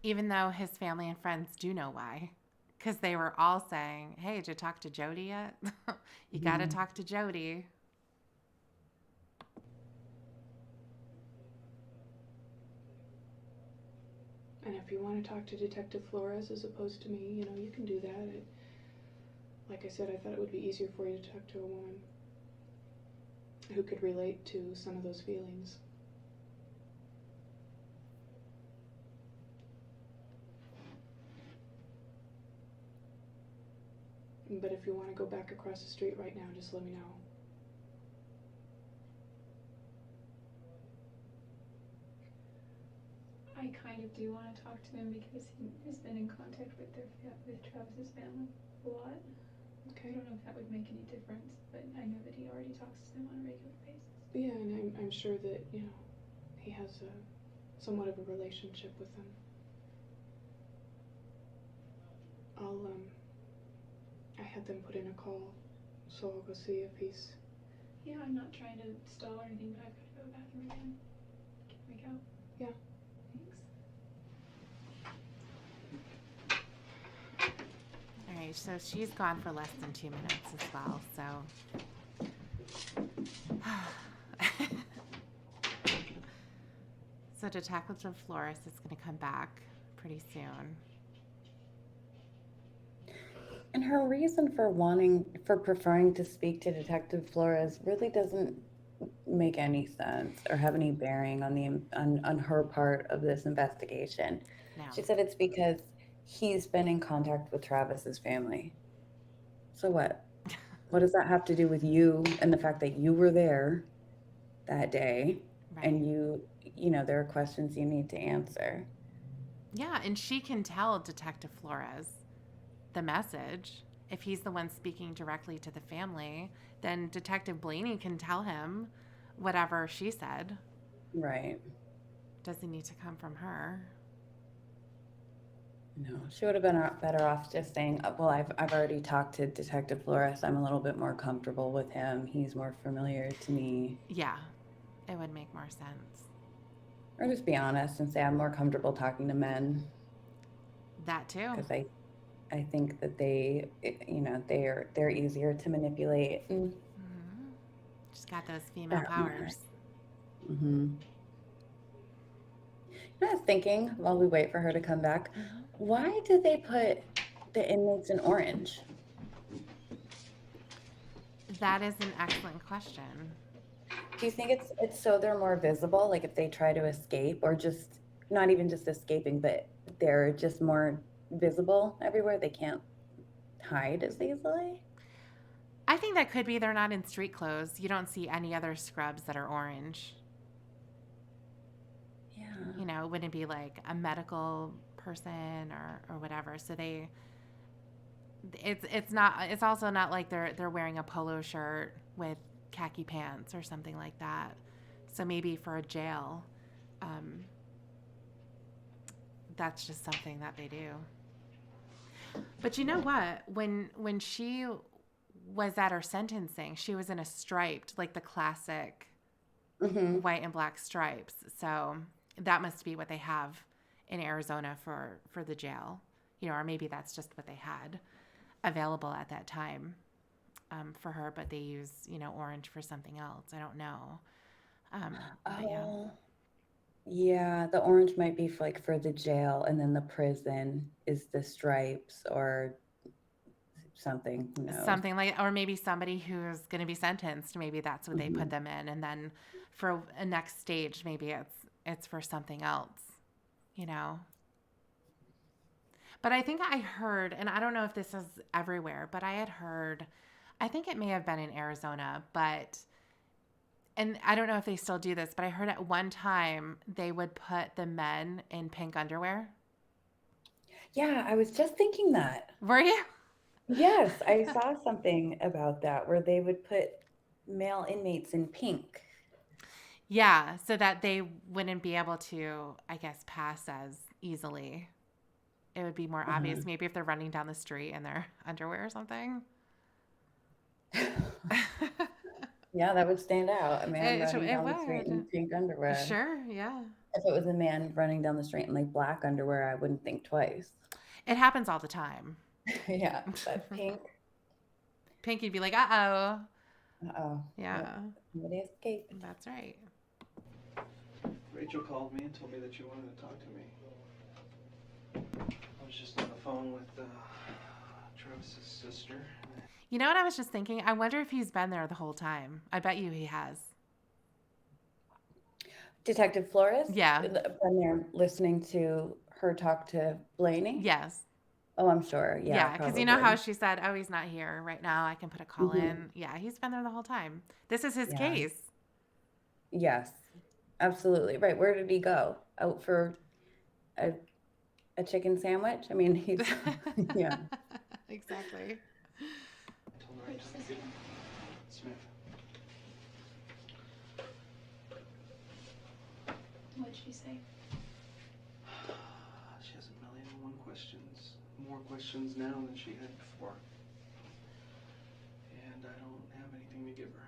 Even though his family and friends do know why. Because they were all saying, hey, did you talk to Jodi yet? You got to talk to Jodi. And if you want to talk to Detective Flores as opposed to me, you know, you can do that. Like I said, I thought it would be easier for you to talk to a woman who could relate to some of those feelings. But if you want to go back across the street right now, just let me know. I kind of do want to talk to him because he has been in contact with with Travis's family a lot. I Okay. don't know if that would make any difference, but I know that he already talks to them on a regular basis. Yeah, and I'm sure that, he has somewhat of a relationship with them. I had them put in a call, so I'll go see if he's... Yeah, I'm not trying to stall or anything, but I've got to go to the bathroom again. Can we go? Yeah. Thanks. All right, so she's gone for less than 2 minutes as well, so. So Detective Flores is going to come back pretty soon. And her reason for preferring to speak to Detective Flores really doesn't make any sense or have any bearing on her part of this investigation. No. She said it's because he's been in contact with Travis's family. So what? What does that have to do with you and the fact that you were there that day Right. and there are questions you need to answer? Yeah, and she can tell Detective Flores the message. If he's the one speaking directly to the family, then Detective Blaney can tell him whatever she said. Right. Doesn't need to come from her. No, she would have been better off just saying, well, I've already talked to Detective Flores. I'm a little bit more comfortable with him. He's more familiar to me. Yeah, it would make more sense. Or just be honest and say I'm more comfortable talking to men. That too. Because I think that they're easier to manipulate. And She's got those female powers. Mm-hmm. I was thinking while we wait for her to come back, why did they put the inmates in orange? That is an excellent question. Do you think it's so they're more visible, like if they try to escape, or just not even just escaping, but they're just more visible everywhere? They can't hide as easily? I think that could be they're not in street clothes. You don't see any other scrubs that are orange. Yeah. It wouldn't be like a medical person or whatever. So it's also not like they're wearing a polo shirt with khaki pants or something like that. So maybe for a jail, that's just something that they do. But you know what? When she was at her sentencing, she was in a striped, like the classic white and black stripes. So that must be what they have in Arizona for the jail, or maybe that's just what they had available at that time for her, but they use, orange for something else. I don't know. Yeah, the orange might be for the jail, and then the prison is the stripes or something. Who knows? Something like, or maybe somebody who's going to be sentenced. Maybe that's what they put them in, and then for a next stage, maybe it's for something else, But I think I heard, and I don't know if this is everywhere, but I had heard, I think it may have been in Arizona, and I don't know if they still do this, but I heard at one time they would put the men in pink underwear. Yeah, I was just thinking that. Were you? Yes, I saw something about that where they would put male inmates in pink. Yeah, so that they wouldn't be able to, I guess, pass as easily. It would be more obvious maybe if they're running down the street in their underwear or something. Yeah, that would stand out. A man running down the street would. in pink underwear. Sure, yeah. If it was a man running down the street in black underwear, I wouldn't think twice. It happens all the time. Yeah, but pink. Pink, you'd be like, uh-oh. Uh-oh. Yeah. Yep. Somebody escaped. That's right. Rachel called me and told me that you wanted to talk to me. I was just on the phone with Travis's sister. You know what I was just thinking? I wonder if he's been there the whole time. I bet you he has. Detective Flores? Yeah. When they're listening to her talk to Blaney? Yes. Oh, I'm sure. Yeah, because you know how she said, oh, he's not here right now. I can put a call in. Yeah, he's been there the whole time. This is his case. Yes, absolutely. Right. Where did he go? Out for a a chicken sandwich. I mean, he's yeah. Exactly. I told her I Which took sister? it. Smith. What'd she say? She has a million and one questions. More questions now than she had before. And I don't have anything to give her.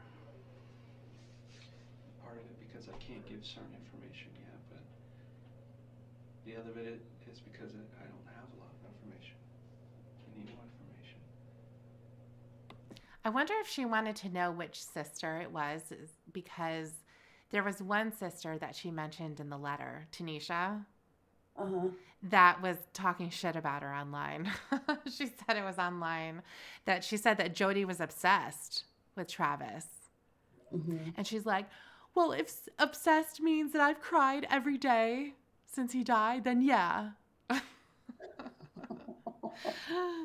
Part of it because I can't give certain information yet, but the other bit is because I don't have a lot of information. I need more information. I wonder if she wanted to know which sister it was, because there was one sister that she mentioned in the letter, Tanisha, Uh-huh. that was talking shit about her online. She said it was online, that she said that Jodi was obsessed with Travis. Hmm. And she's like, well, if obsessed means that I've cried every day since he died, then yeah.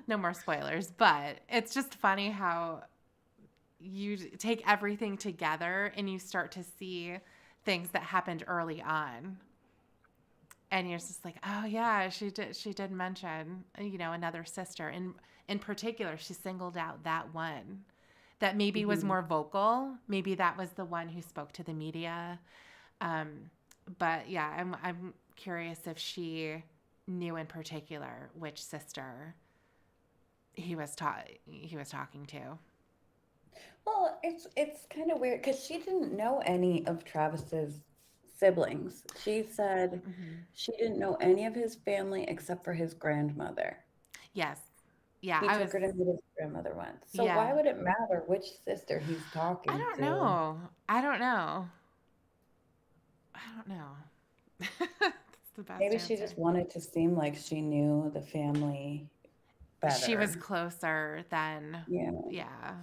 No more spoilers, but it's just funny how you take everything together and you start to see things that happened early on. And you're just like, oh yeah, she did mention, another sister. And in particular, she singled out that one that maybe was Hmm. more vocal. Maybe that was the one who spoke to the media. Um, but yeah, I'm curious if she knew in particular which sister he was talking to. Well, it's kind of weird because she didn't know any of Travis's siblings. She said Hmm. she didn't know any of his family except for his grandmother. Yes. Yeah, He I was. took her to meet his grandmother once. So Yeah. why would it matter which sister he's I talking don't to? know. I don't know. I don't know. That's the best Maybe she answer. just wanted to seem like she knew the family She was better. closer than, Yeah. yeah.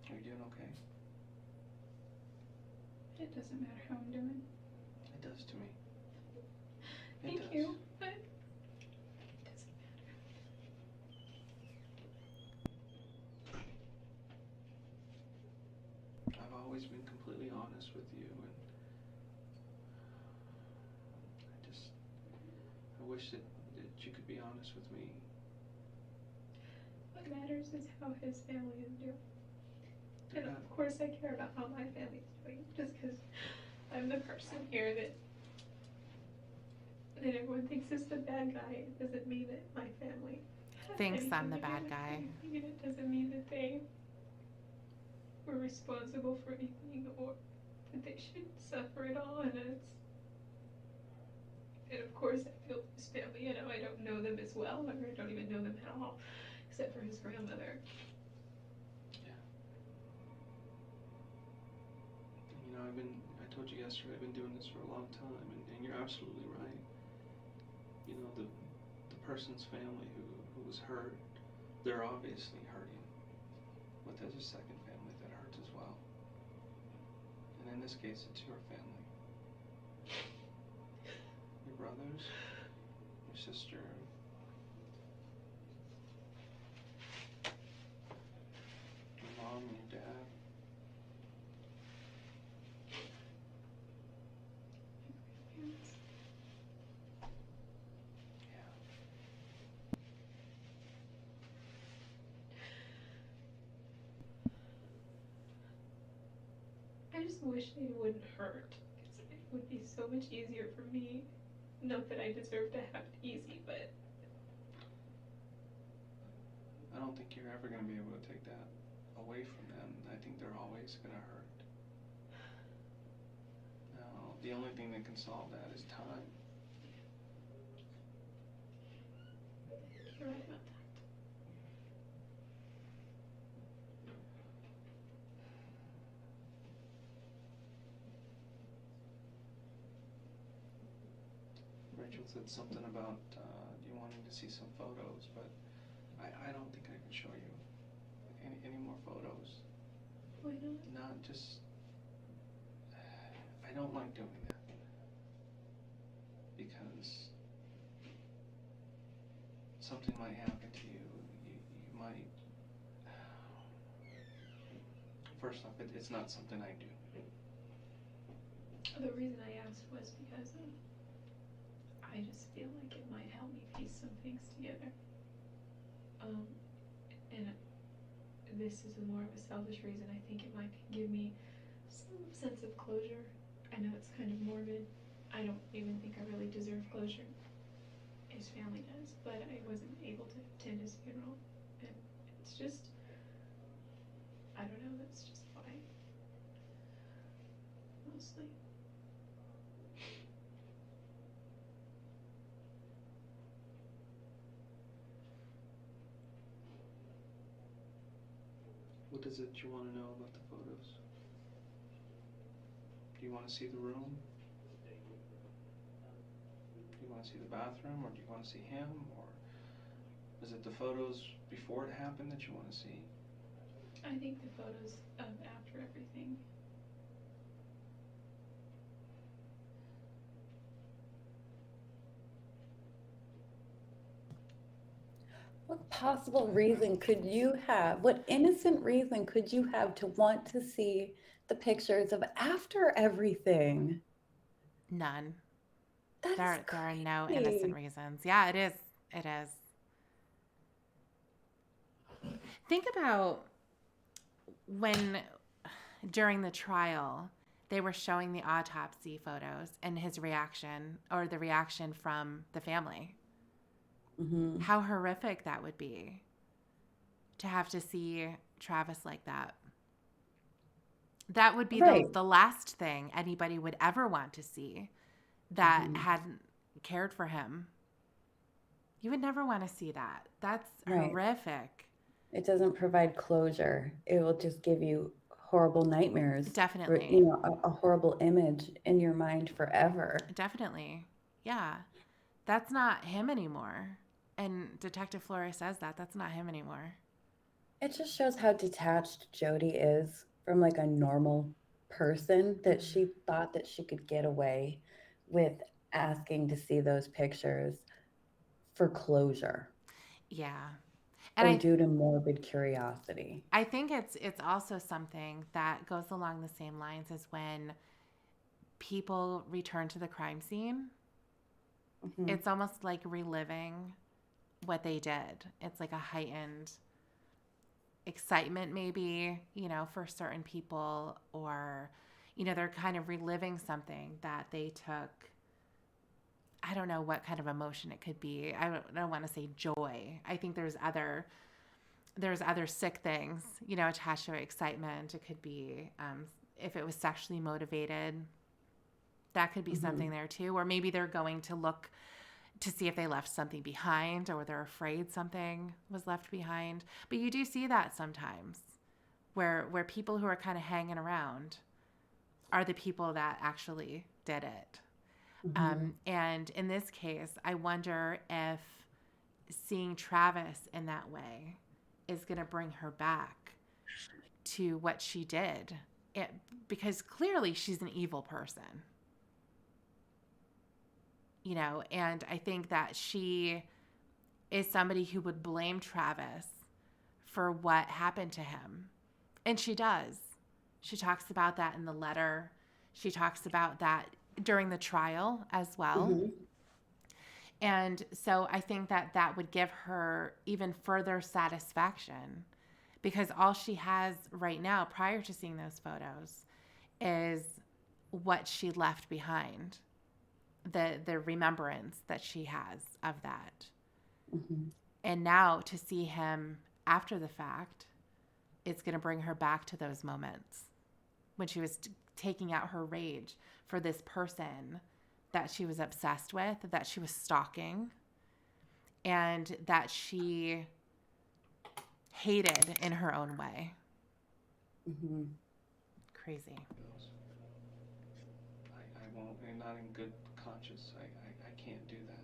Are you doing okay? It doesn't matter how I'm doing. It does to me. It Thank does. you, but it doesn't matter. I've always been completely honest with you, and I wish that you could be honest with me. What matters is how his family is doing. They're And not. of course I care about how my family's doing, just because I'm the person here that everyone thinks is the bad guy. It doesn't mean that my family had Thinks I'm anything the to do bad with guy. anything, and it doesn't mean that they were responsible for anything or that they should suffer at all. And of course I feel his family, I don't know them as well, or I don't even know them at all, except for his grandmother. Yeah. I told you yesterday, I've been doing this for a long time, and you're absolutely right. The person's family who was hurt, they're obviously hurting. But there's a second family that hurts as well. And in this case, it's your family. Your brothers, your sister, your mom, and your dad. Parents. Yeah. I just wish they wouldn't hurt, because it would be so much easier for me. Not that I deserve to have it easy, but I don't think you're ever going to be able to take that away from them. I think they're always going to hurt. Now, the only thing that can solve that is time. you're right about that. Rachel said something about you wanting to see some photos, but I don't think I can show you any more photos. Why not? Not just. I don't like doing that because something might happen to you. You might. First off, it's not something I do. The reason I asked was because I just feel like it might help me piece some things together. And this is more of a selfish reason. I think it might give me some sense of closure. I know it's kind of morbid. I don't even think I really deserve closure. His family does, but I wasn't able to attend his funeral. And it's just, I don't know, that's just why. Mostly. What is it you want to know about the photos? Do you want to see the room? Do you want to see the bathroom, or do you want to see him, or is it the photos before it happened that you want to see? I think the photos of after everything. What possible reason could you have? What innocent reason could you have to want to see the pictures of after everything? None. That is There are no innocent crazy. reasons. Yeah, it is. It is. Think about when during the trial they were showing the autopsy photos and his reaction, or the reaction from the family. Mm-hmm. How horrific that would be to have to see Travis like that. That would be Right. the last thing anybody would ever want to see that Mm-hmm. hadn't cared for him. You would never want to see that. That's Right. horrific. It doesn't provide closure. It will just give you horrible nightmares, Definitely. a horrible image in your mind forever. Definitely. Yeah. That's not him anymore. And Detective Flores says that. That's not him anymore. It just shows how detached Jodi is from like a normal person, that Mm. she thought that she could get away with asking to see those pictures for closure Yeah. And or due to morbid curiosity. I think it's also something that goes along the same lines as when people return to the crime scene. Hmm. It's almost like reliving what they did. It's like a heightened excitement, maybe, for certain people, or, they're kind of reliving something that they took. I don't know what kind of emotion it could be. I don't want to say joy. I think there's other sick things, attached to excitement. It could be, if it was sexually motivated, that could be something Hmm. there too. Or maybe they're going to look to see if they left something behind, or they're afraid something was left behind. But you do see that sometimes where people who are kind of hanging around are the people that actually did it. Hmm. And in this case, I wonder if seeing Travis in that way is going to bring her back to what she did. It, because clearly she's an evil person, and I think that she is somebody who would blame Travis for what happened to him. And she does. She talks about that in the letter. She talks about that during the trial as well. Hmm. And so I think that that would give her even further satisfaction, because all she has right now, prior to seeing those photos, is what she left behind, the remembrance that she has of that. Hmm. And now to see him after the fact, it's going to bring her back to those moments when she was taking out her rage for this person that she was obsessed with, that she was stalking, and that she hated in her own way. Hmm. Crazy. I won't, and not in good conscience. I can't do that.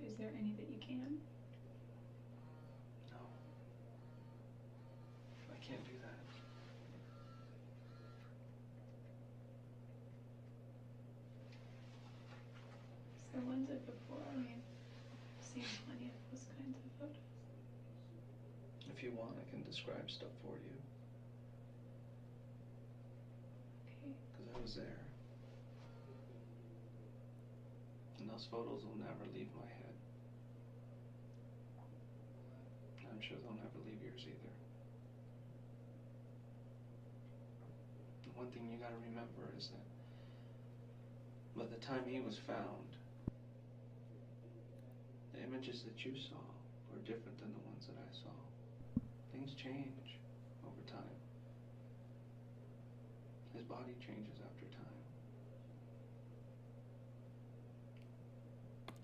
Is there any that you can? No. I can't do that. The ones of before, I've seen plenty of those kinds of photos. If you want, I can describe stuff for you. was there. And those photos will never leave my head. I'm sure they'll never leave yours either. The one thing you gotta remember is that by the time he was found, the images that you saw were different than the ones that I saw. Things change over time. His body changes after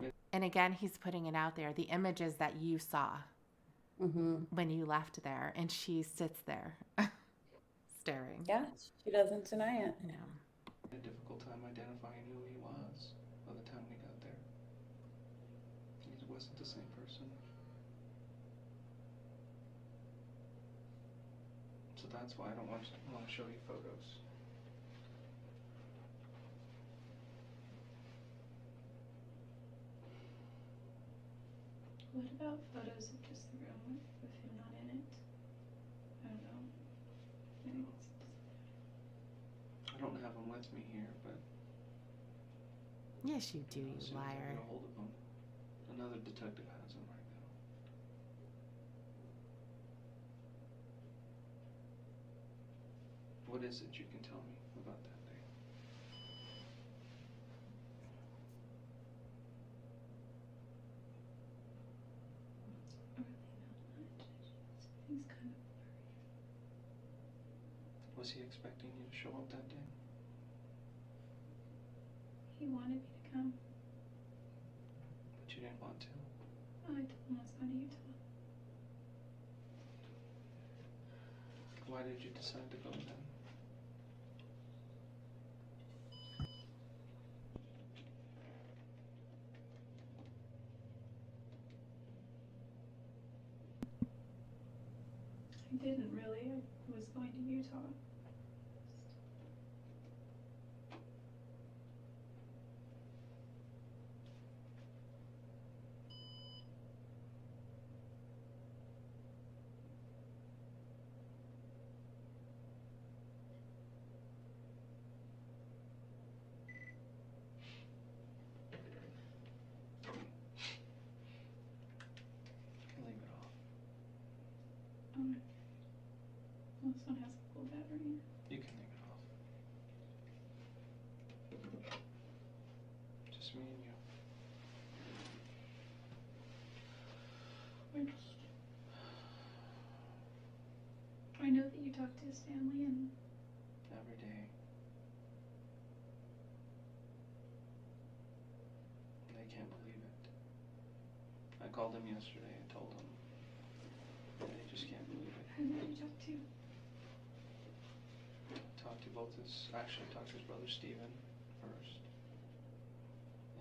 time. And again, he's putting it out there, the images that you saw when you left there, and she sits there staring. Yeah, she doesn't deny it. No. A difficult time identifying who he was by the time we got there. He wasn't the same person. So that's why I don't want to show you photos. What about photos of just the room with him not in it? I don't know. Maybe it's I don't have him with me here, but Yes, you do, I'll you see if I can liar. get a hold of him. Another detective has him right now. What is it you can tell me about that day? really not much. Everything's kind of blurry. Was he expecting you to show up that day? He wanted me to come. But you didn't want to? I told him I was going to Utah. Why did you decide to go then? I didn't really. I was going to Utah. Leave it off. Alright. Well, this one has a full battery. You can leave it off. Just me and you. I know that you talked to his family and Every day. They can't believe it. I called him yesterday and told him. And they just can't believe it. who did you talk to? Talked to talked to his brother Steven first.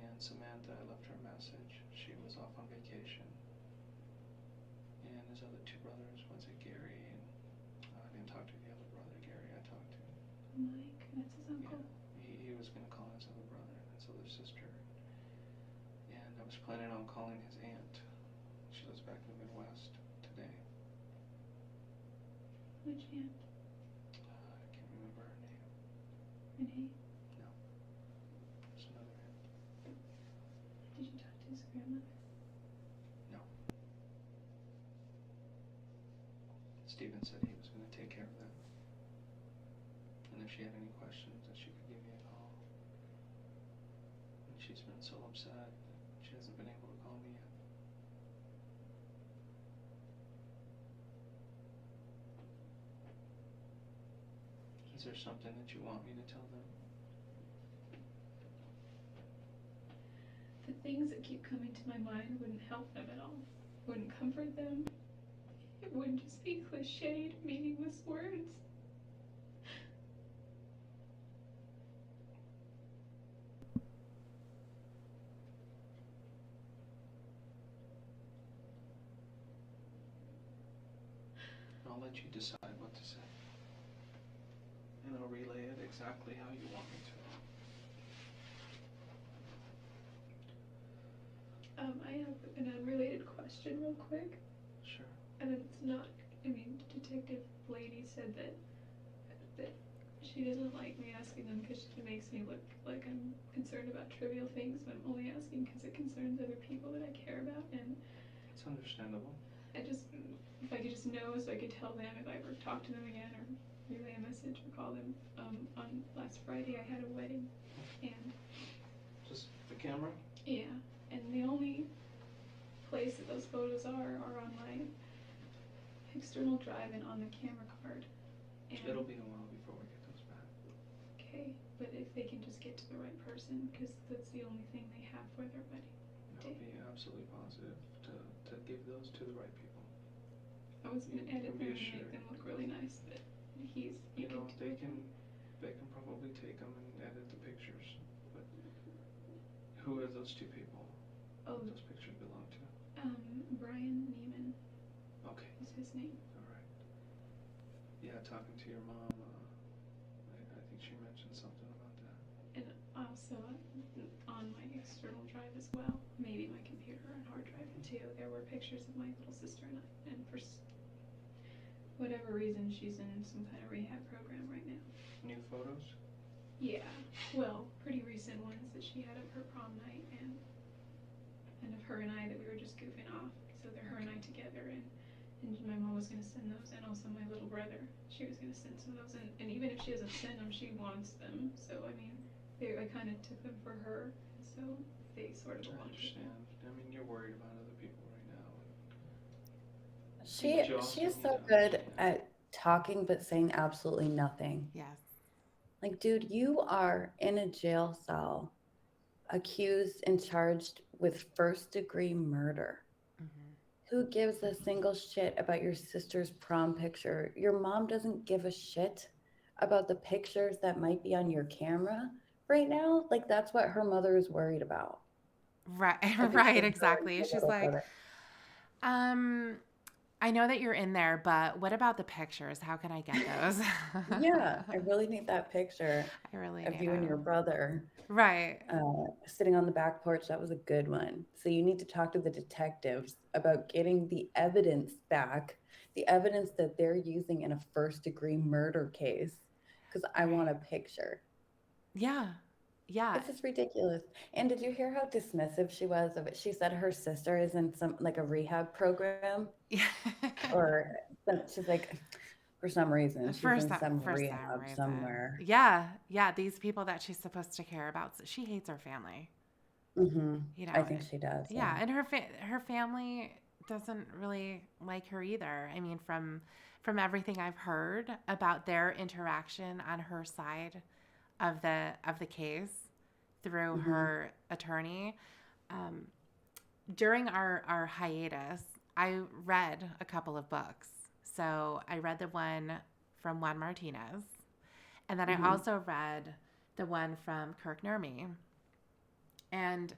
And Samantha, I left her a message. She was off on vacation. And his other two brothers, was it Gary? And I didn't talk to the other brother, Gary, I talked to. Mike, that's his uncle. Yeah, he was going to call his other brother and his other sister. And I was planning on calling his aunt. She lives back in the Midwest today. Which aunt? I can't remember her name. Renee? No. There's another aunt. Did you talk to his grandmother? No. Steven said he was going to take care of that. And if she had any questions, that she could give me a call. And she's been so upset, she hasn't been able to call me yet. Is there something that you want me to tell them? The things that keep coming to my mind wouldn't help them at all. Wouldn't comfort them. It wouldn't just be cliched, meaningless words. I'll let you decide what to say. And I'll relay it exactly how you want me to. I have an unrelated question real quick. Sure. And it's not, I mean, Detective Lady said that she she doesn't like me asking them because it makes me look like I'm concerned about trivial things, but I'm only asking because it concerns other people that I care about. And It's understandable. I just, if I could just know so I could tell them if I ever talk to them again or relay a message or call them. On last Friday I had a wedding, and Just the camera? yeah, and the only place that those photos are on my external drive and on the camera card. And It'll be a while before we get those back. okay, but if they can just get to the right person, because that's the only thing they have for their wedding. I'll be absolutely positive to give those to the right people. I was gonna You edit can be them and make assured. them look really nice, but You know, they can probably take them and edit the pictures. But who are those two people? Oh, Those pictures belong to? Brian Neiman Okay. is his name. All right. Yeah, talking to your mom, I think she mentioned something about that. And also on my external drive as well, maybe my computer and hard drive too, there were pictures of my little sister and I, and for whatever reason she's in some kind of rehab program right now. New photos? Yeah, well, pretty recent ones that she had of her prom night and of her and I that we were just goofing off. So they're her and I together, and my mom was gonna send those, and also my little brother, she was gonna send some of those, and even if she doesn't send them, she wants them. So I mean, I kind of took them for her, so they sort of belong to her. I understand. I mean, you're worried about other people right now. She is so good at talking but saying absolutely nothing. Yes. Like, dude, you are in a jail cell, accused and charged with first-degree murder. Who gives a single shit about your sister's prom picture? Your mom doesn't give a shit about the pictures that might be on your camera right now. Like, that's what her mother is worried about. Right, I think right, she's exactly. her She's little like, brother. I know that you're in there, but what about the pictures? How can I get those? Yeah, I really need that picture I really of need you and it. your brother Right. sitting on the back porch. That was a good one. So you need to talk to the detectives about getting the evidence back, the evidence that they're using in a first-degree murder case, because I want a picture. Yeah. Yeah. It's just ridiculous. And did you hear how dismissive she was of it? She said her sister is in some like a rehab program, or she's like, for some reason, she's in some For some rehab reason. somewhere. Yeah. Yeah. These people that she's supposed to care about, she hates her family. Mm-hmm. You know, I think she does. yeah. And her family doesn't really like her either. I mean, from everything I've heard about their interaction on her side of the case through her attorney, during our hiatus, I read a couple of books. So I read the one from Juan Martinez, and then I also read the one from Kirk Nurmi. And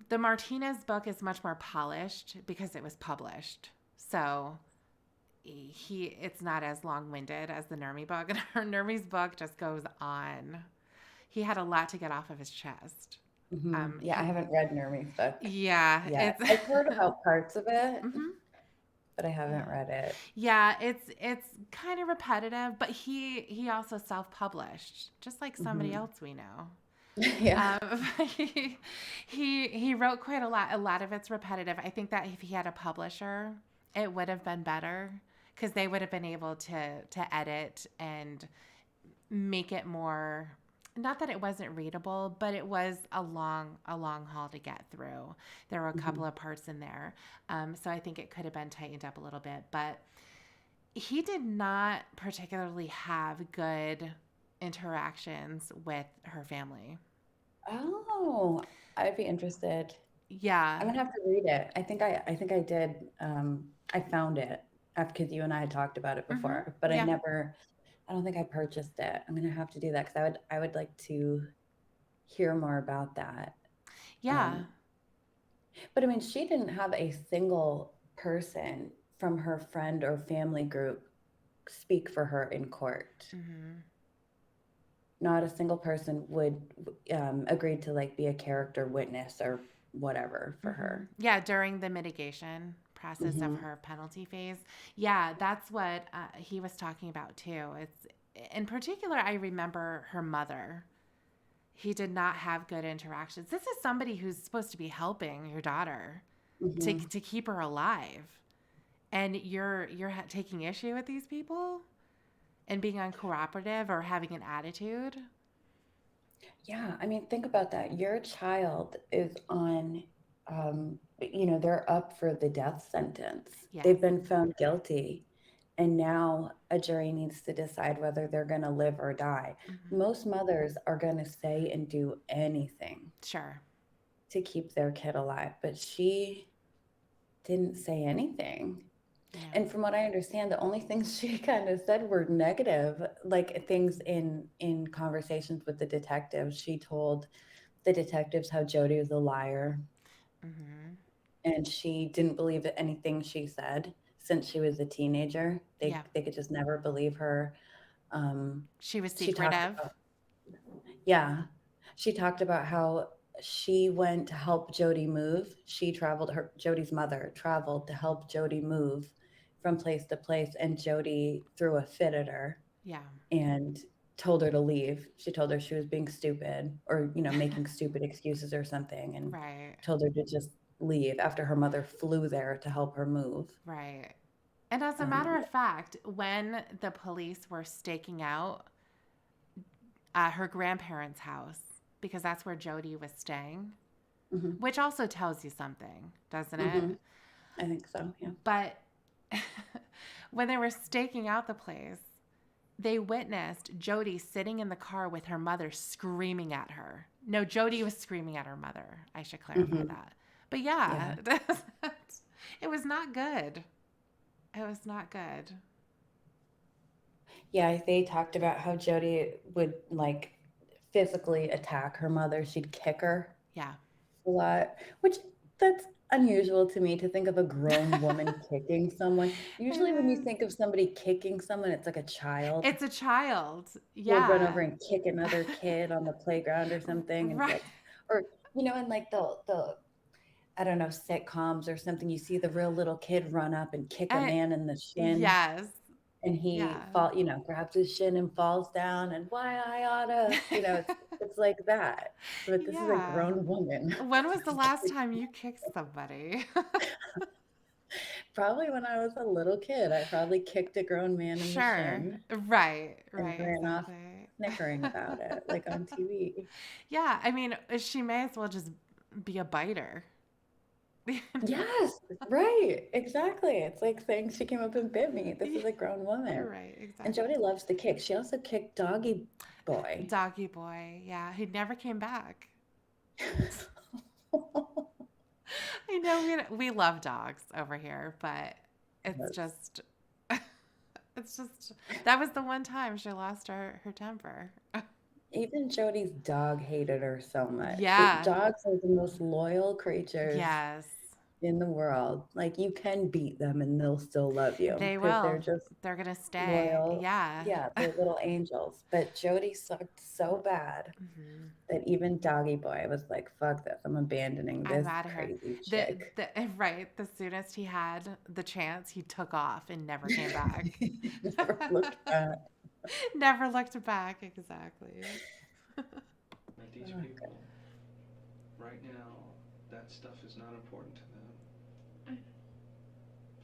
the Martinez book is much more polished because it was published. So it's not as long-winded as the Nurmi book. And Nurmi's book just goes on. He had a lot to get off of his chest. Yeah, I haven't read Nurmi's book. Yeah, Yeah, I've heard about parts of it, but I haven't read it. Yeah, it's kind of repetitive, but he also self-published, just like somebody else we know. Yeah. He wrote quite a lot. A lot of it's repetitive. I think that if he had a publisher, it would have been better because they would have been able to edit and make it more. Not that it wasn't readable, but it was a long haul to get through. There were a couple of parts in there, so I think it could have been tightened up a little bit. But he did not particularly have good interactions with her family. Oh, I'd be interested. Yeah. I'm gonna have to read it. I think I did. I found it because you and I had talked about it before, but Yeah. I don't think I purchased it. I'm gonna have to do that because I would like to hear more about that. Yeah. But I mean, she didn't have a single person from her friend or family group speak for her in court. Not a single person would agree to like be a character witness or whatever for her. Yeah, during the mitigation process of her penalty phase. Yeah, that's what he was talking about too. in particular, I remember her mother. He did not have good interactions. This is somebody who's supposed to be helping your daughter Hmm. to keep her alive, and you're taking issue with these people and being uncooperative or having an attitude. Yeah, I mean, think about that. Your child is on, they're up for the death sentence. Yes. They've been found guilty, and now a jury needs to decide whether they're going to live or die. Hmm. Most mothers are going to say and do anything Sure. to keep their kid alive, but she didn't say anything. No. And from what I understand, the only things she kind of said were negative, like things in conversations with the detectives. She told the detectives how Jodi was a liar, Hmm. and she didn't believe anything she said since she was a teenager. Yeah. They could just never believe her. Um, She was she talked secretive. about, yeah, she talked about how she went to help Jodi move. Jodi's mother traveled to help Jodi move from place to place, and Jodi threw a fit at her Yeah. and told her to leave. She told her she was being stupid or, making stupid excuses or something, and Right. told her to just leave after her mother flew there to help her move. Right. And as a matter Um, of fact, when the police were staking out her grandparents' house, because that's where Jodi was staying, mhm, which also tells you something, doesn't it? mhm. I think so, yeah. But when they were staking out the place, they witnessed Jodi sitting in the car with her mother screaming at her. No, Jodi was screaming at her mother. I should clarify Mhm. that. But yeah, Yeah. it was not good. It was not good. Yeah, they talked about how Jodi would like physically attack her mother. She'd kick her Yeah. a lot, which that's unusual to me to think of a grown woman kicking someone. It Usually when you is. think of somebody kicking someone, it's like a child. It's a child. Will run over Yeah. and kick another kid on the playground or something, and Right. like, or in like the I don't know, sitcoms or something, you see the real little kid run up and kick a And, man in the shin, yes. and he Yeah. grabs his shin and falls down, and why I oughta, it's like that. But this is a Yeah. grown woman. When was the last time you kicked somebody? Probably when I was a little kid, I probably kicked a grown man in the Sure. shin Right. and Right. ran off Exactly. snickering about it, like on TV. Yeah. I mean, she may as well just be a biter. Yes, right, exactly. It's like saying she came up and bit me. This Yeah, is a grown woman. right. And Exactly. Jodi loves to kick. She also kicked Doggy Boy. Doggy boy. Yeah. He never came back. I know we love dogs over here, but it's Yes. just it's just that was the one time she lost her temper. Even Jodi's dog hated her so much. Yeah. Dogs are the most loyal creatures Yes. in the world. Like, you can beat them and they'll still love you They because they're will. just They're gonna stay. loyal. Yeah. Yeah, they're little angels. But Jodi sucked so bad Hmm. that even Doggy Boy was like, fuck this. I'm abandoning I'm this out of here. crazy The chick. the right. The soonest he had the chance, he took off and never came back. Never looked back. Never looked back. Exactly. That these people, right now, that stuff is not important to them.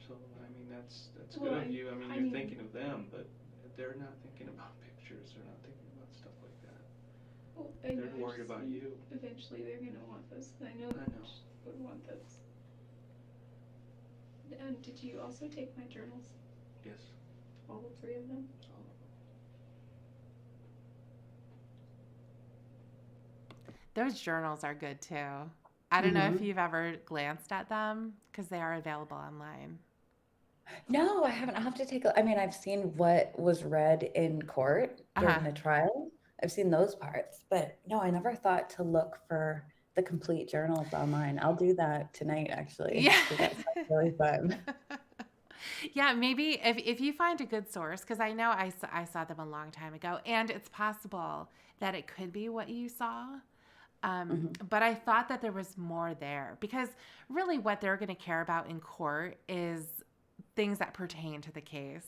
So, I mean, that's good Well, of you. I mean, I you're mean, thinking of them, but they're not thinking about pictures. They're not thinking about stuff like that. well, They're I worried just about think you. eventually they're gonna want this. I know I know. she would want this. And did you also take my journals? Yes. All three of them? All of Those journals are good too. I don't know if Hmm. you've ever glanced at them because they are available online. No, I haven't. I'll have to take a, I mean, I've seen what was read in court Uh huh. during the trial. I've seen those parts, but no, I never thought to look for the complete journals online. I'll do that tonight, actually, Yeah. because that sounds really fun. Yeah, maybe if you find a good source, because I know I saw them a long time ago, and it's possible that it could be what you saw. Hmm. But I thought that there was more there because really what they're going to care about in court is things that pertain to the case.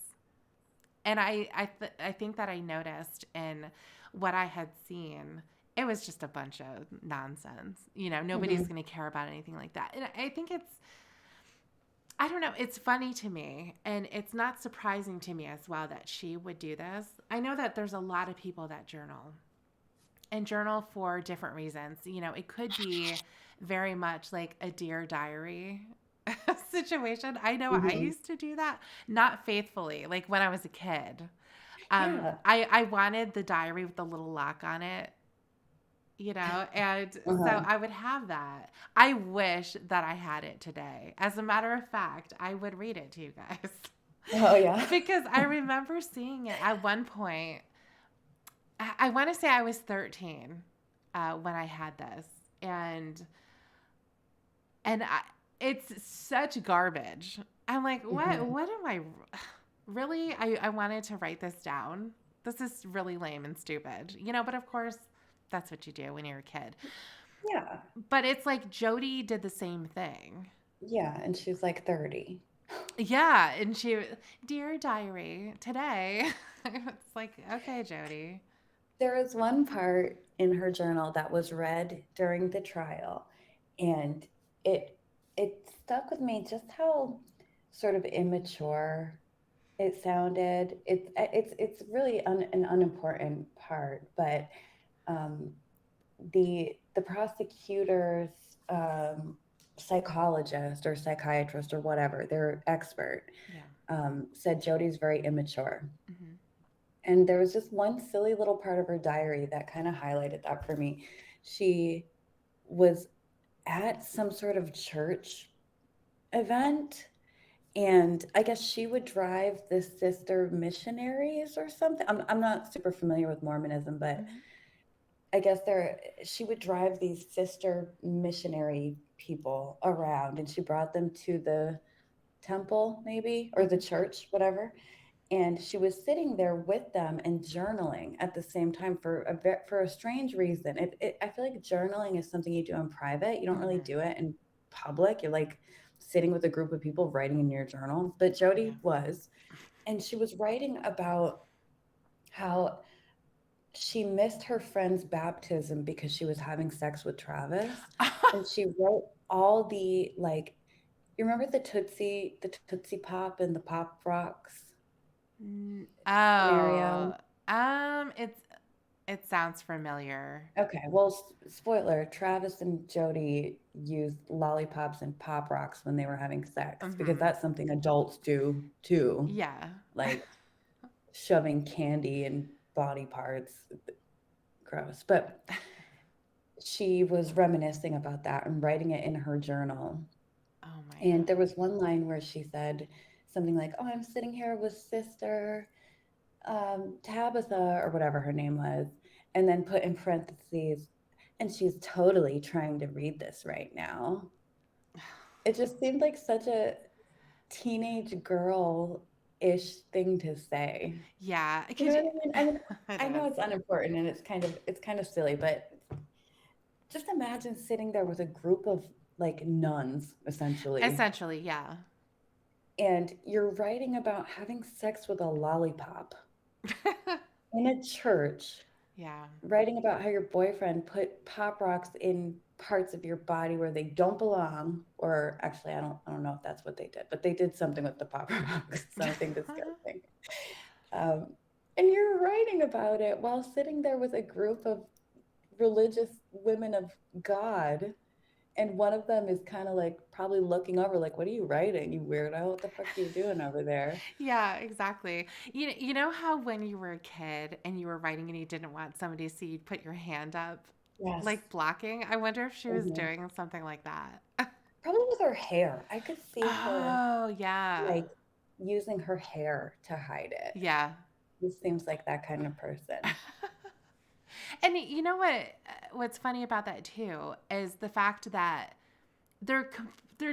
And I think that I noticed in what I had seen, it was just a bunch of nonsense. Nobody's Hmm. going to care about anything like that. And I think I don't know, it's funny to me, and it's not surprising to me as well that she would do this. I know that there's a lot of people that journal and journal for different reasons. It could be very much like a Dear Diary situation. I know I Hmm. used to do that, not faithfully, like when I was a kid. Yeah. I wanted the diary with the little lock on it, and so Uh-huh. I would have that. I wish that I had it today. As a matter of fact, I would read it to you guys Oh yeah. because I remember seeing it at one point. I want to say I was 13 when I had this, and and I, it's such garbage. I'm like, what? Hmm. What am I really? I wanted to write this down. This is really lame and stupid, But of course, that's what you do when you're a kid. Yeah. But it's like Jodi did the same thing. Yeah. And she's like 30. Yeah, and Dear Diary, today. It's like, okay, Jodi. There was one part in her journal that was read during the trial, and it it stuck with me just how sort of immature it sounded. It's really an unimportant part, but um, the prosecutor's psychologist or psychiatrist or whatever, their expert, Yeah. said Jody's very immature. Hmm. And there was just one silly little part of her diary that kind of highlighted that for me. She was at some sort of church event, and I guess she would drive the sister missionaries or something. I'm not super familiar with Mormonism, but Hmm. I guess she would drive these sister missionary people around, and she brought them to the temple, maybe, or the Hmm. church, whatever. And she was sitting there with them and journaling at the same time for for a strange reason. I feel like journaling is something you do in private. You don't really Hmm. do it in public. You're like sitting with a group of people writing in your journal. But Yeah. Jody was, and she was writing about how she missed her friend's baptism because she was having sex with Travis. And she wrote all the like, you remember the Tootsie Pop and the Pop Rocks Oh, scenario? it sounds familiar. Okay, well, spoiler, Travis and Jody used lollipops and Pop Rocks when they were having sex because Hmm. that's something adults do too, Yeah. like shoving candy in body parts. Gross. But she was reminiscing about that and writing it in her journal. Oh my And there God. was one line where she said something like, "Oh, I'm sitting here with sister Tabitha," or whatever her name was, and then put in parentheses, "and she's totally trying to read this right now." It just seemed like such a teenage girl-ish thing to say. Yeah. You know Could what you? I mean? I mean, It I know is. it's unimportant and it's kind of silly, but just imagine sitting there with a group of like nuns, essentially, Essentially, yeah. and you're writing about having sex with a lollipop in a church, Yeah. writing about how your boyfriend put pop rocks in parts of your body where they don't belong, or actually I don't know if that's what they did, but they did something with the pop rocks, something disgusting. Um, and you're writing about it while sitting there with a group of religious women of God, and one of them is kind of like probably looking over like, "What are you writing, you weirdo? What the fuck are you doing over there?" Yeah, exactly. You know how when you were a kid and you were writing and you didn't want somebody to see, you'd put your hand up, Yes. like blocking? I wonder if she was Mhm. doing something like that. Probably with her hair. I could see her Oh, yeah. like using her hair to hide it. Yeah. This seems like that kind of person. And you know what's funny about that too is the fact that they're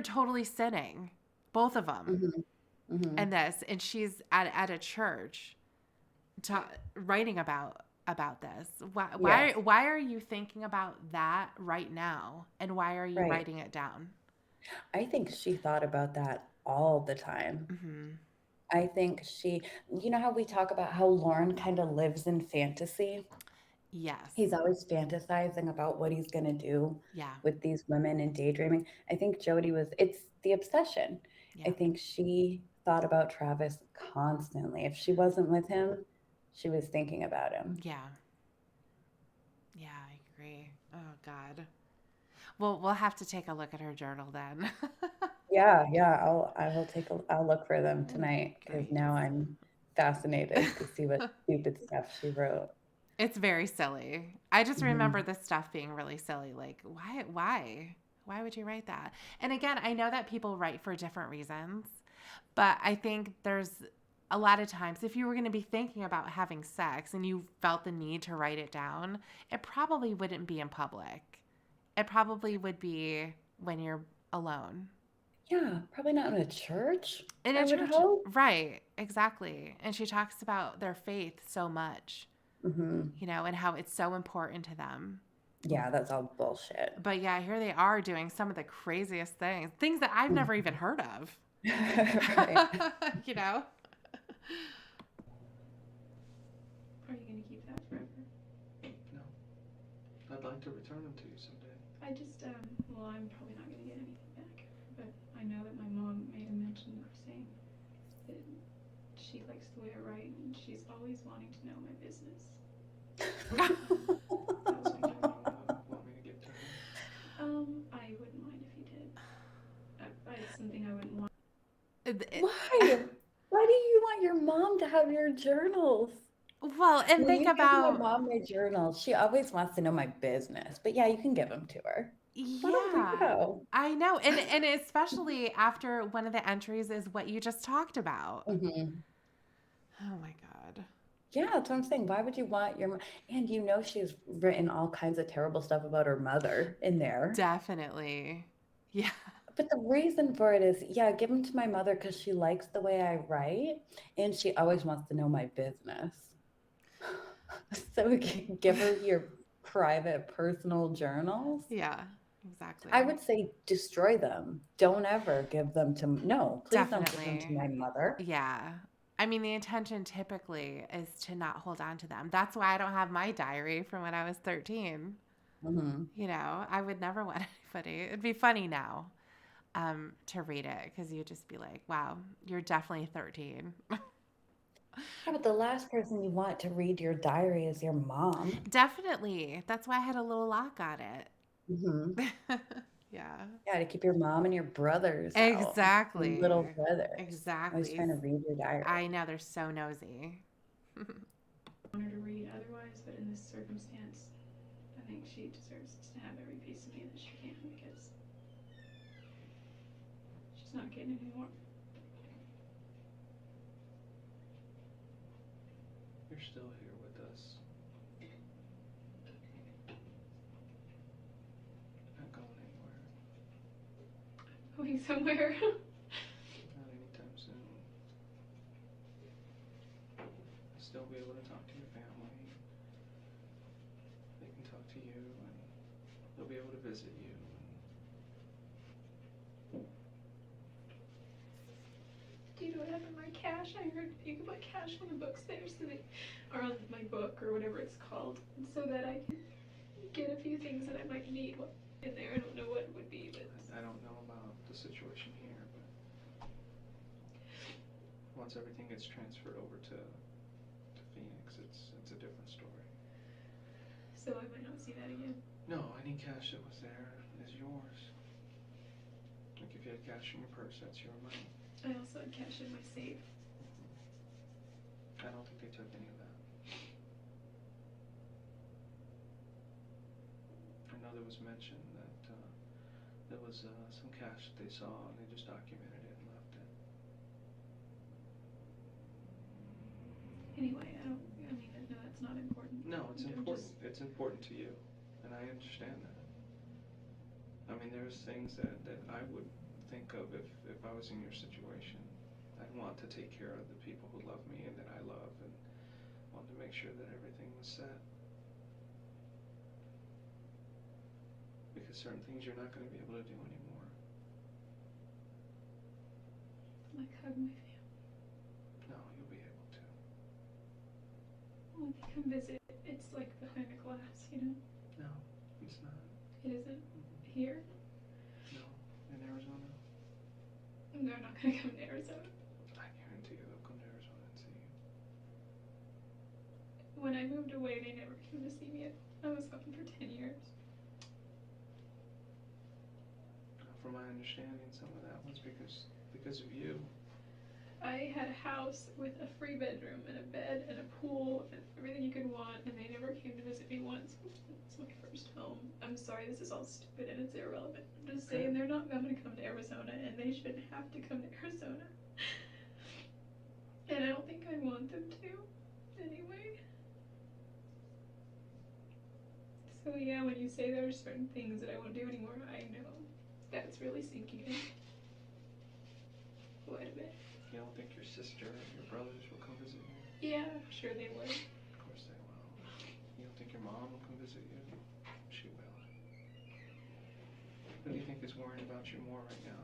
totally sinning, both of them, Mhm. in Mhm. this, and she's at a church writing about this. Yes. Why are you thinking about that right now, and why are you Right. writing it down? I think she thought about that all the time. Hmm. I think you know how we talk about how Lauren kind of lives in fantasy? Yes. He's always fantasizing about what he's going to do Yeah. with these women and daydreaming. I think it's the obsession. I Yeah. think she thought about Travis constantly. If she wasn't with him, she was thinking about him. Yeah. Yeah, I agree. Oh God. Well, we'll have to take a look at her journal then. Yeah, yeah, I'll look for them Mm, tonight because great. now I'm fascinated to see what stupid stuff she wrote. It's very silly. I just remember Mhm. the stuff being really silly. Like, why would you write that? And again, I know that people write for different reasons, but I think there's a lot of times if you were going to be thinking about having sex and you felt the need to write it down, it probably wouldn't be in public. It probably would be when you're alone. Yeah, probably not in a church, In I a would church, hope. right, exactly. And she talks about their faith so much, Mhm. and how it's so important to them. Yeah, that's all bullshit. But yeah, here they are doing some of the craziest things that I've never even Mhm. heard of. Right. you know? Are you gonna keep that forever? No. I'd like to return them to you someday. I just, well, I'm probably not gonna get anything back, but I know that my mom made a mention of saying that she likes the way I write and she's always wanting to know my business. That was Something my you want me to give to her? I wouldn't mind if you did. It's something I wouldn't want. Why? Why do you want your mom to have your journals? Well, and Will think you give my about, mom my journals? She always wants to know my business. But yeah, you can give them to her. Let them yeah, go. I know. And especially after one of the entries is what you just talked about. Hmm. Oh my God. Yeah, that's what I'm saying. Why would you want your mom? And you know she's written all kinds of terrible stuff about her mother in there. Definitely. Yeah. But the reason for it is, yeah, give them to my mother because she likes the way I write and she always wants to know my business. So we can give her your private personal journals. Yeah, I exactly. would say destroy them. Don't ever give them to, no, please don't give them to Definitely. my mother. Yeah. I mean, the intention typically is to not hold on to them. That's why I don't have my diary from when I was 13. Hmm. I would never want anybody. It'd be funny now to read it because you'd just be like, wow, you're definitely 13. Yeah, but the last person you want to read your diary is your mom. Definitely. That's why I had a little lock on Hmm. it. yeah. Yeah, to keep your mom and your brothers out. Your little Exactly. brothers. Always Exactly. trying to read your I diary. know they're so nosy. Want her to read otherwise, but in this circumstance, I think she deserves to have every piece of me that she can because she's not getting any more. You're still here with us. Not going anywhere. Going somewhere. Not anytime soon. I'll still be able to talk to your family. They can talk to you, and they'll be able to visit you. Do you know what happened to my cash? I heard you can put cash on the books there, so that, or on my book, or whatever it's called, so that I can get a few things that I might need in there. I don't know what it would be, but I don't know about the situation here, but once everything gets transferred over to Phoenix, it's a different story. so I might not see that again. No, any cash that was there is yours. Like if you had cash in your purse, that's your money. I also had cash in my safe. I don't think they took any of that. I know there was mention that there was some cash that they saw and they just documented it and left it. Anyway, I mean, no, that's not important. No, it's I'm important. just- It's important to you, and I understand that. I mean, there's things that I would think of if I was in your situation. I'd want to take care of the people who love me and that I love, and wanted to make sure that everything was set. Because certain things you're not going to be able to do anymore. like hug my family. come visit. It's like behind a glass, you know? No, it's not. It isn't Mhm. here. No, in Arizona. They're not gonna come to Arizona. I guarantee you they'll come to Arizona and see you. When I moved away, they never came to see me. I was gone for 10 years. From my understanding, some of that was because of you. I had a house with a free bedroom and a bed and a pool and everything you could want, and they never came to visit me once. It's my first home. I'm sorry, this is all stupid and it's irrelevant. I'm just saying they're not going to come to Arizona, and they shouldn't have to come to Arizona. And I don't think I want them to, anyway. So yeah, when you say there are certain things that I won't do anymore, I know that's really sinking in quite a bit. You don't think your sister or your brothers will come visit you? Yeah, I'm sure they would. Of course they will. You don't think your mom will come visit you? She will. Who do you think is worrying about you more right now?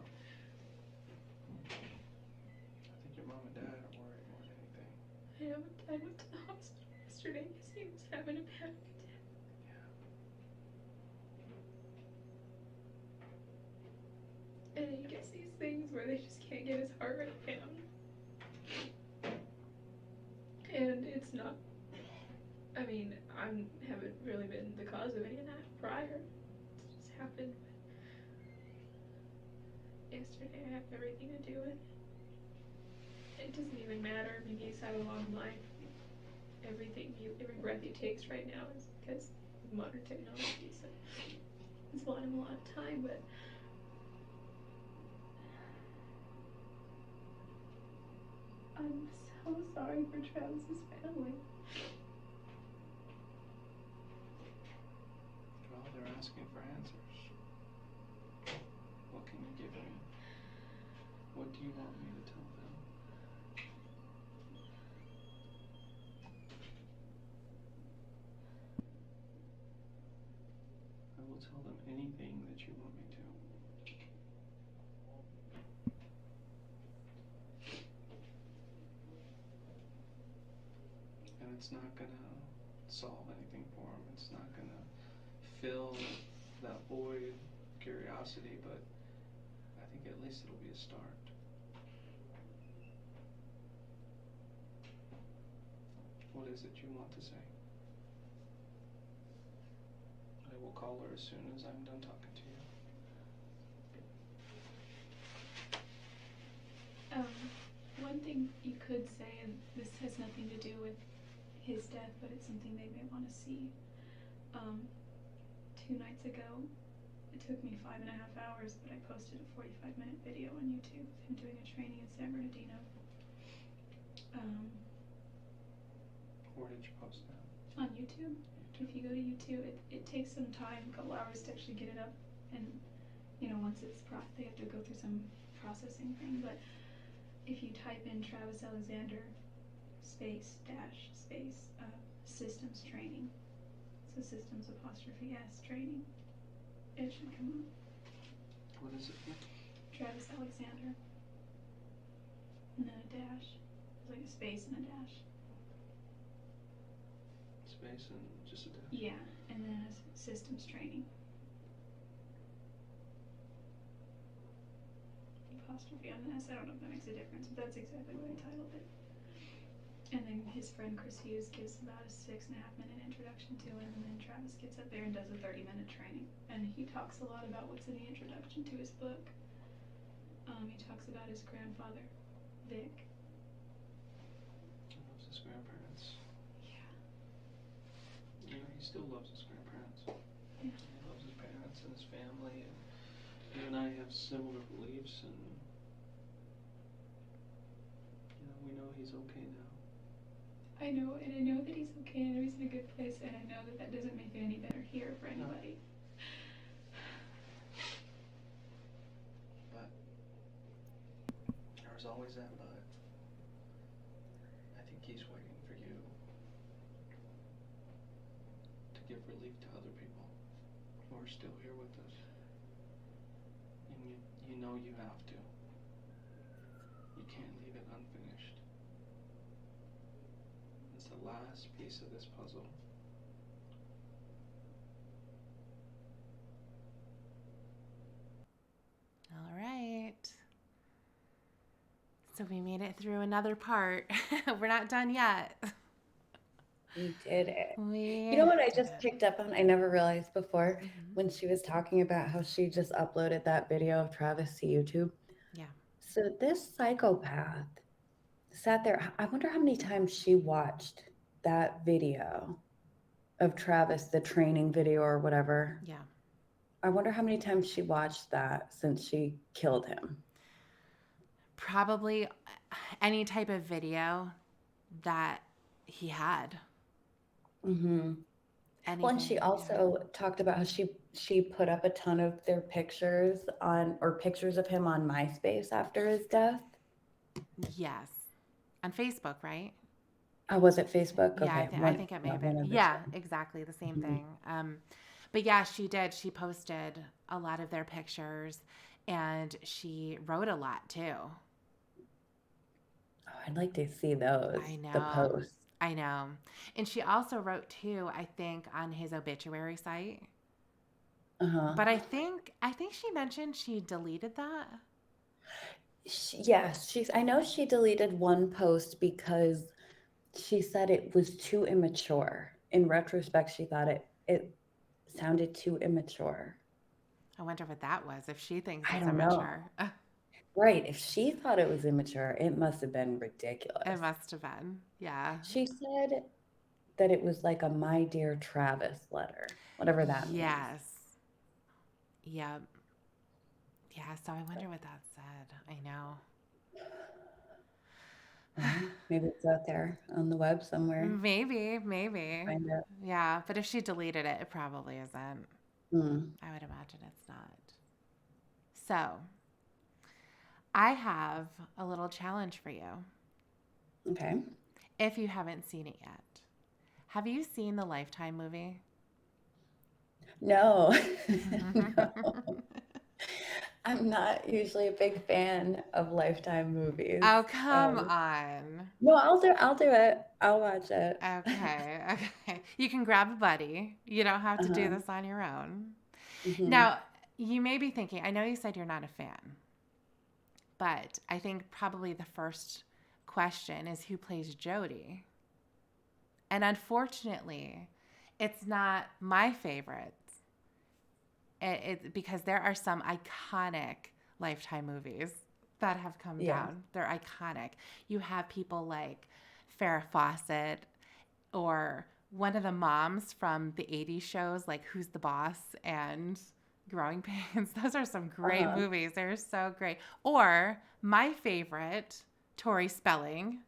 I think your mom and dad are worried more than anything. I know Dad went to the hospital yesterday because he was having a panic attack. And he gets these things where they just can't get his heart rate down. And it's not, I mean, I haven't really been the cause of any of that prior. It's just happened. But yesterday I have everything to do with it. It doesn't even matter. I mean, he's had a long life. Every breath he takes right now is because of modern technology. So it's bought him a lot of time, but I'm so sorry for Travis's family. Well, they're asking for answers. What can you give me? What do you want me to tell them? I will tell them anything that you want me to. And it's not gonna solve anything for them. It's not gonna fill that void, curiosity, but I think at least it'll be a start. What is it you want to say? I will call her as soon as I'm done talking to you. One thing you could say, and this has nothing to do with his death, but it's something they may want to see. 2 nights ago, it took me 5.5 hours, but I posted a 45-minute video on YouTube of him doing a training in San Bernardino. Where did you post that? On YouTube. If you go to YouTube, it takes some time, a couple hours to actually get it up, and once it's they have to go through some processing thing. But if you type in Travis Alexander space systems training, so systems apostrophe S training, it should come up. What is it? Travis Alexander, and then a dash. It's like a space and a dash. Space and just a dash? Yeah, and then a systems training. Apostrophe on the S. I don't know if that makes a difference, but that's exactly what I titled it. And then his friend Chris Hughes gives about a 6.5-minute introduction to it, and then Travis gets up there and does a 30-minute training. And he talks a lot about what's in the introduction to his book. He talks about his grandfather, Vic. He loves his grandparents. Yeah. He still loves his grandparents. Yeah. He loves his parents and his family, and you and I have similar beliefs, and we know he's okay now. I know, and I know that he's okay, and I know he's in a good place, and I know that that doesn't make it any better here for anybody. But there's always that but. I think he's waiting for you to give relief to other people who are still here with us. And you know you have to. You can't leave it unfinished. And It's the last piece of this puzzle. All right. So we made it through another part. We're not done yet. We did it. You We know what I did just it. picked up on? I never realized before Mhm. when she was talking about how she just uploaded that video of Travis to YouTube. Yeah. So this psychopath sat there. I wonder how many times she watched that video of Travis, the training video or whatever. Yeah. I wonder how many times she watched that since she killed him. Probably any type of video that he had. Mm-hmm. Well, and she Anything. Yeah. also talked about how she put up a ton of their pictures on or pictures of him on MySpace after his death. Yes. On Facebook, right? Oh, was it Facebook? Yeah, Okay, I one, think it may yeah, have one been. of the Yeah, two. exactly the same Mhm. thing. But yeah, she did. She posted a lot of their pictures, and she wrote a lot too. Oh, I'd like to see those, I the know. posts. I know. And she also wrote too, I think, on his obituary site. Uh-huh. But I think she mentioned she deleted that. Yes, I know she deleted one post because she said it was too immature. In retrospect, she thought it sounded too immature. I wonder what that was, if she thinks I it's don't know. immature. Right, if she thought it was immature, it must have been It ridiculous. must have been. Yeah. She said that it was like a My Dear Travis letter, whatever that means. Yes. Yep. Yeah, so I wonder what that said. I know. Well, maybe it's out there on the web somewhere. Maybe. Find out. Yeah, but if she deleted it, it probably isn't. Hmm. I would imagine it's not. So, I have a little challenge for you Okay. if you haven't seen it yet. Have you seen the Lifetime movie? No, no. I'm not usually a big fan of Lifetime movies. Oh, come Um, on. no, I'll do it. I'll watch it. Okay, okay. You can grab a buddy. You don't have to do Uh-huh. this on your own. Hmm. Now, you may be thinking, I know you said you're not a fan, but I think probably the first question is who plays Jodi? And unfortunately, it's not my favorite. Because there are some iconic Lifetime movies that have come Yeah. down. They're iconic. You have people like Farrah Fawcett or one of the moms from the 80s shows like Who's the Boss and Growing Pains. Those are some great Uh-huh. movies. They're so great. Or my favorite, Tori Spelling.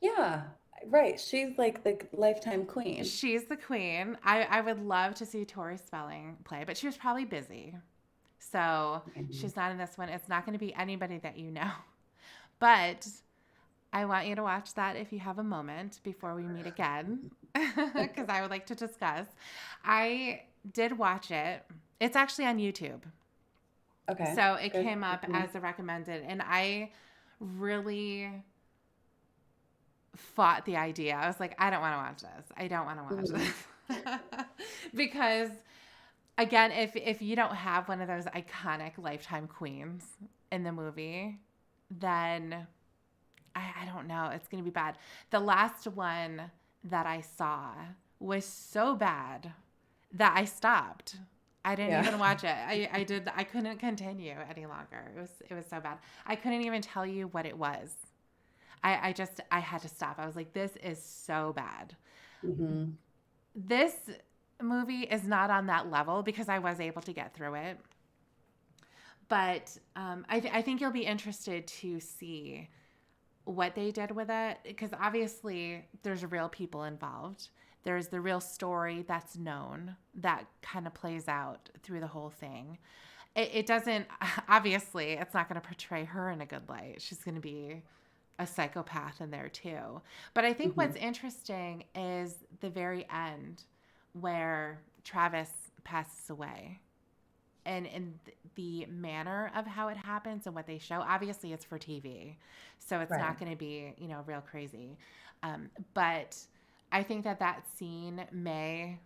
Yeah. Right. She's like the Lifetime queen. She's the queen. I would love to see Tori Spelling play, but she was probably busy. So Mhm. she's not in this one. It's not going to be anybody that you know. But I want you to watch that if you have a moment before we meet again, because I would like to discuss. I did watch it. It's actually on YouTube. Okay. So it Good. came Good up to know. as a recommended, and I really fought the idea. I was like, I don't want to watch this. I don't want to watch Mhm. this. Because again, if you don't have one of those iconic Lifetime queens in the movie, then I don't know. It's going to be bad. The last one that I saw was so bad that I stopped. I didn't Yeah. even watch it. I couldn't continue any longer. It was so bad. I couldn't even tell you what it was. I had to stop. I was like, this is so bad. Hmm. This movie is not on that level because I was able to get through it. But I think you'll be interested to see what they did with it because obviously there's real people involved. There's the real story that's known that kind of plays out through the whole thing. It doesn't, obviously, it's not going to portray her in a good light. She's going to be a psychopath in there too. But I think Hmm. what's interesting is the very end where Travis passes away and the manner of how it happens and what they show. Obviously, it's for TV, so it's Right. not going to be real crazy. But I think that scene may,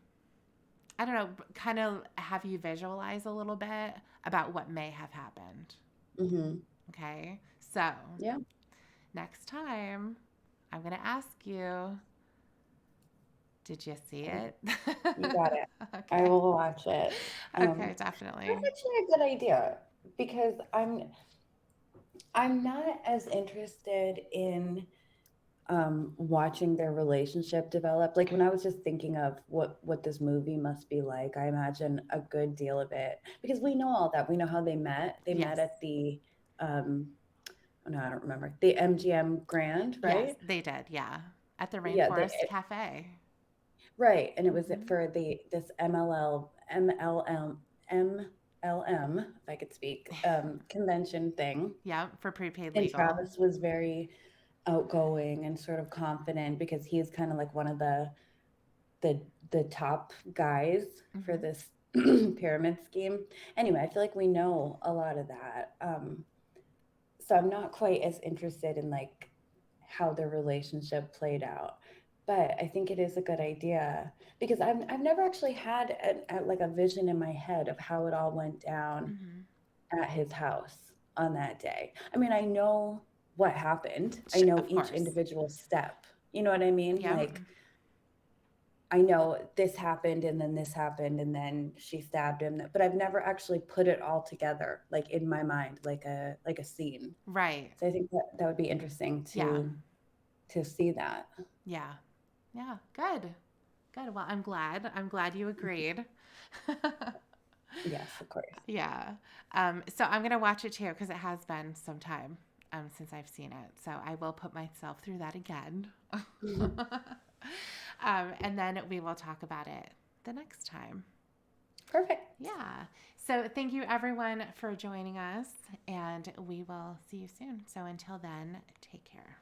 I don't know, kind of have you visualize a little bit about what may have happened. Mm-hmm. Okay. So Yeah, next time, I'm going to ask you, did you see it? you got it. I Okay. will watch it. Okay, That's definitely. actually a good idea because I'm not as interested in watching their relationship develop. Like when I was just thinking of what this movie must be like, I imagine a good deal of it because we know all that. We know how they met. They Yes. met at the um oh no, I don't remember. The MGM Grand, Yes, right? they did. Yeah. At the Yeah, Rainforest Cafe. right. And it was Hmm. for this MLM, if I could speak, convention thing. Yeah, for prepaid And legal. Travis was very outgoing and sort of confident because he's kind of like one of the the top guys for Hmm. this pyramid scheme. Anyway, I feel like we know a lot of that. So I'm not quite as interested in like how their relationship played out. But I think it is a good idea because I've never actually had like a vision in my head of how it all went down Hmm. at his house on that day. I mean, I know what happened. I know Of each course. individual step. You know what I mean? Yep. Like I know this happened and then this happened and then she stabbed him, but I've never actually put it all together like in my mind like a scene. Right. So I think that would be interesting Yeah. to see that. Yeah. Yeah. Good. Good. Well, I'm glad. I'm glad you agreed. Yes, of course. Yeah. So I'm going to watch it too because it has been some time since I've seen it. So I will put myself through that again. And then we will talk about it the next time. Perfect. Yeah. So thank you everyone for joining us, and we will see you soon. So until then, take care.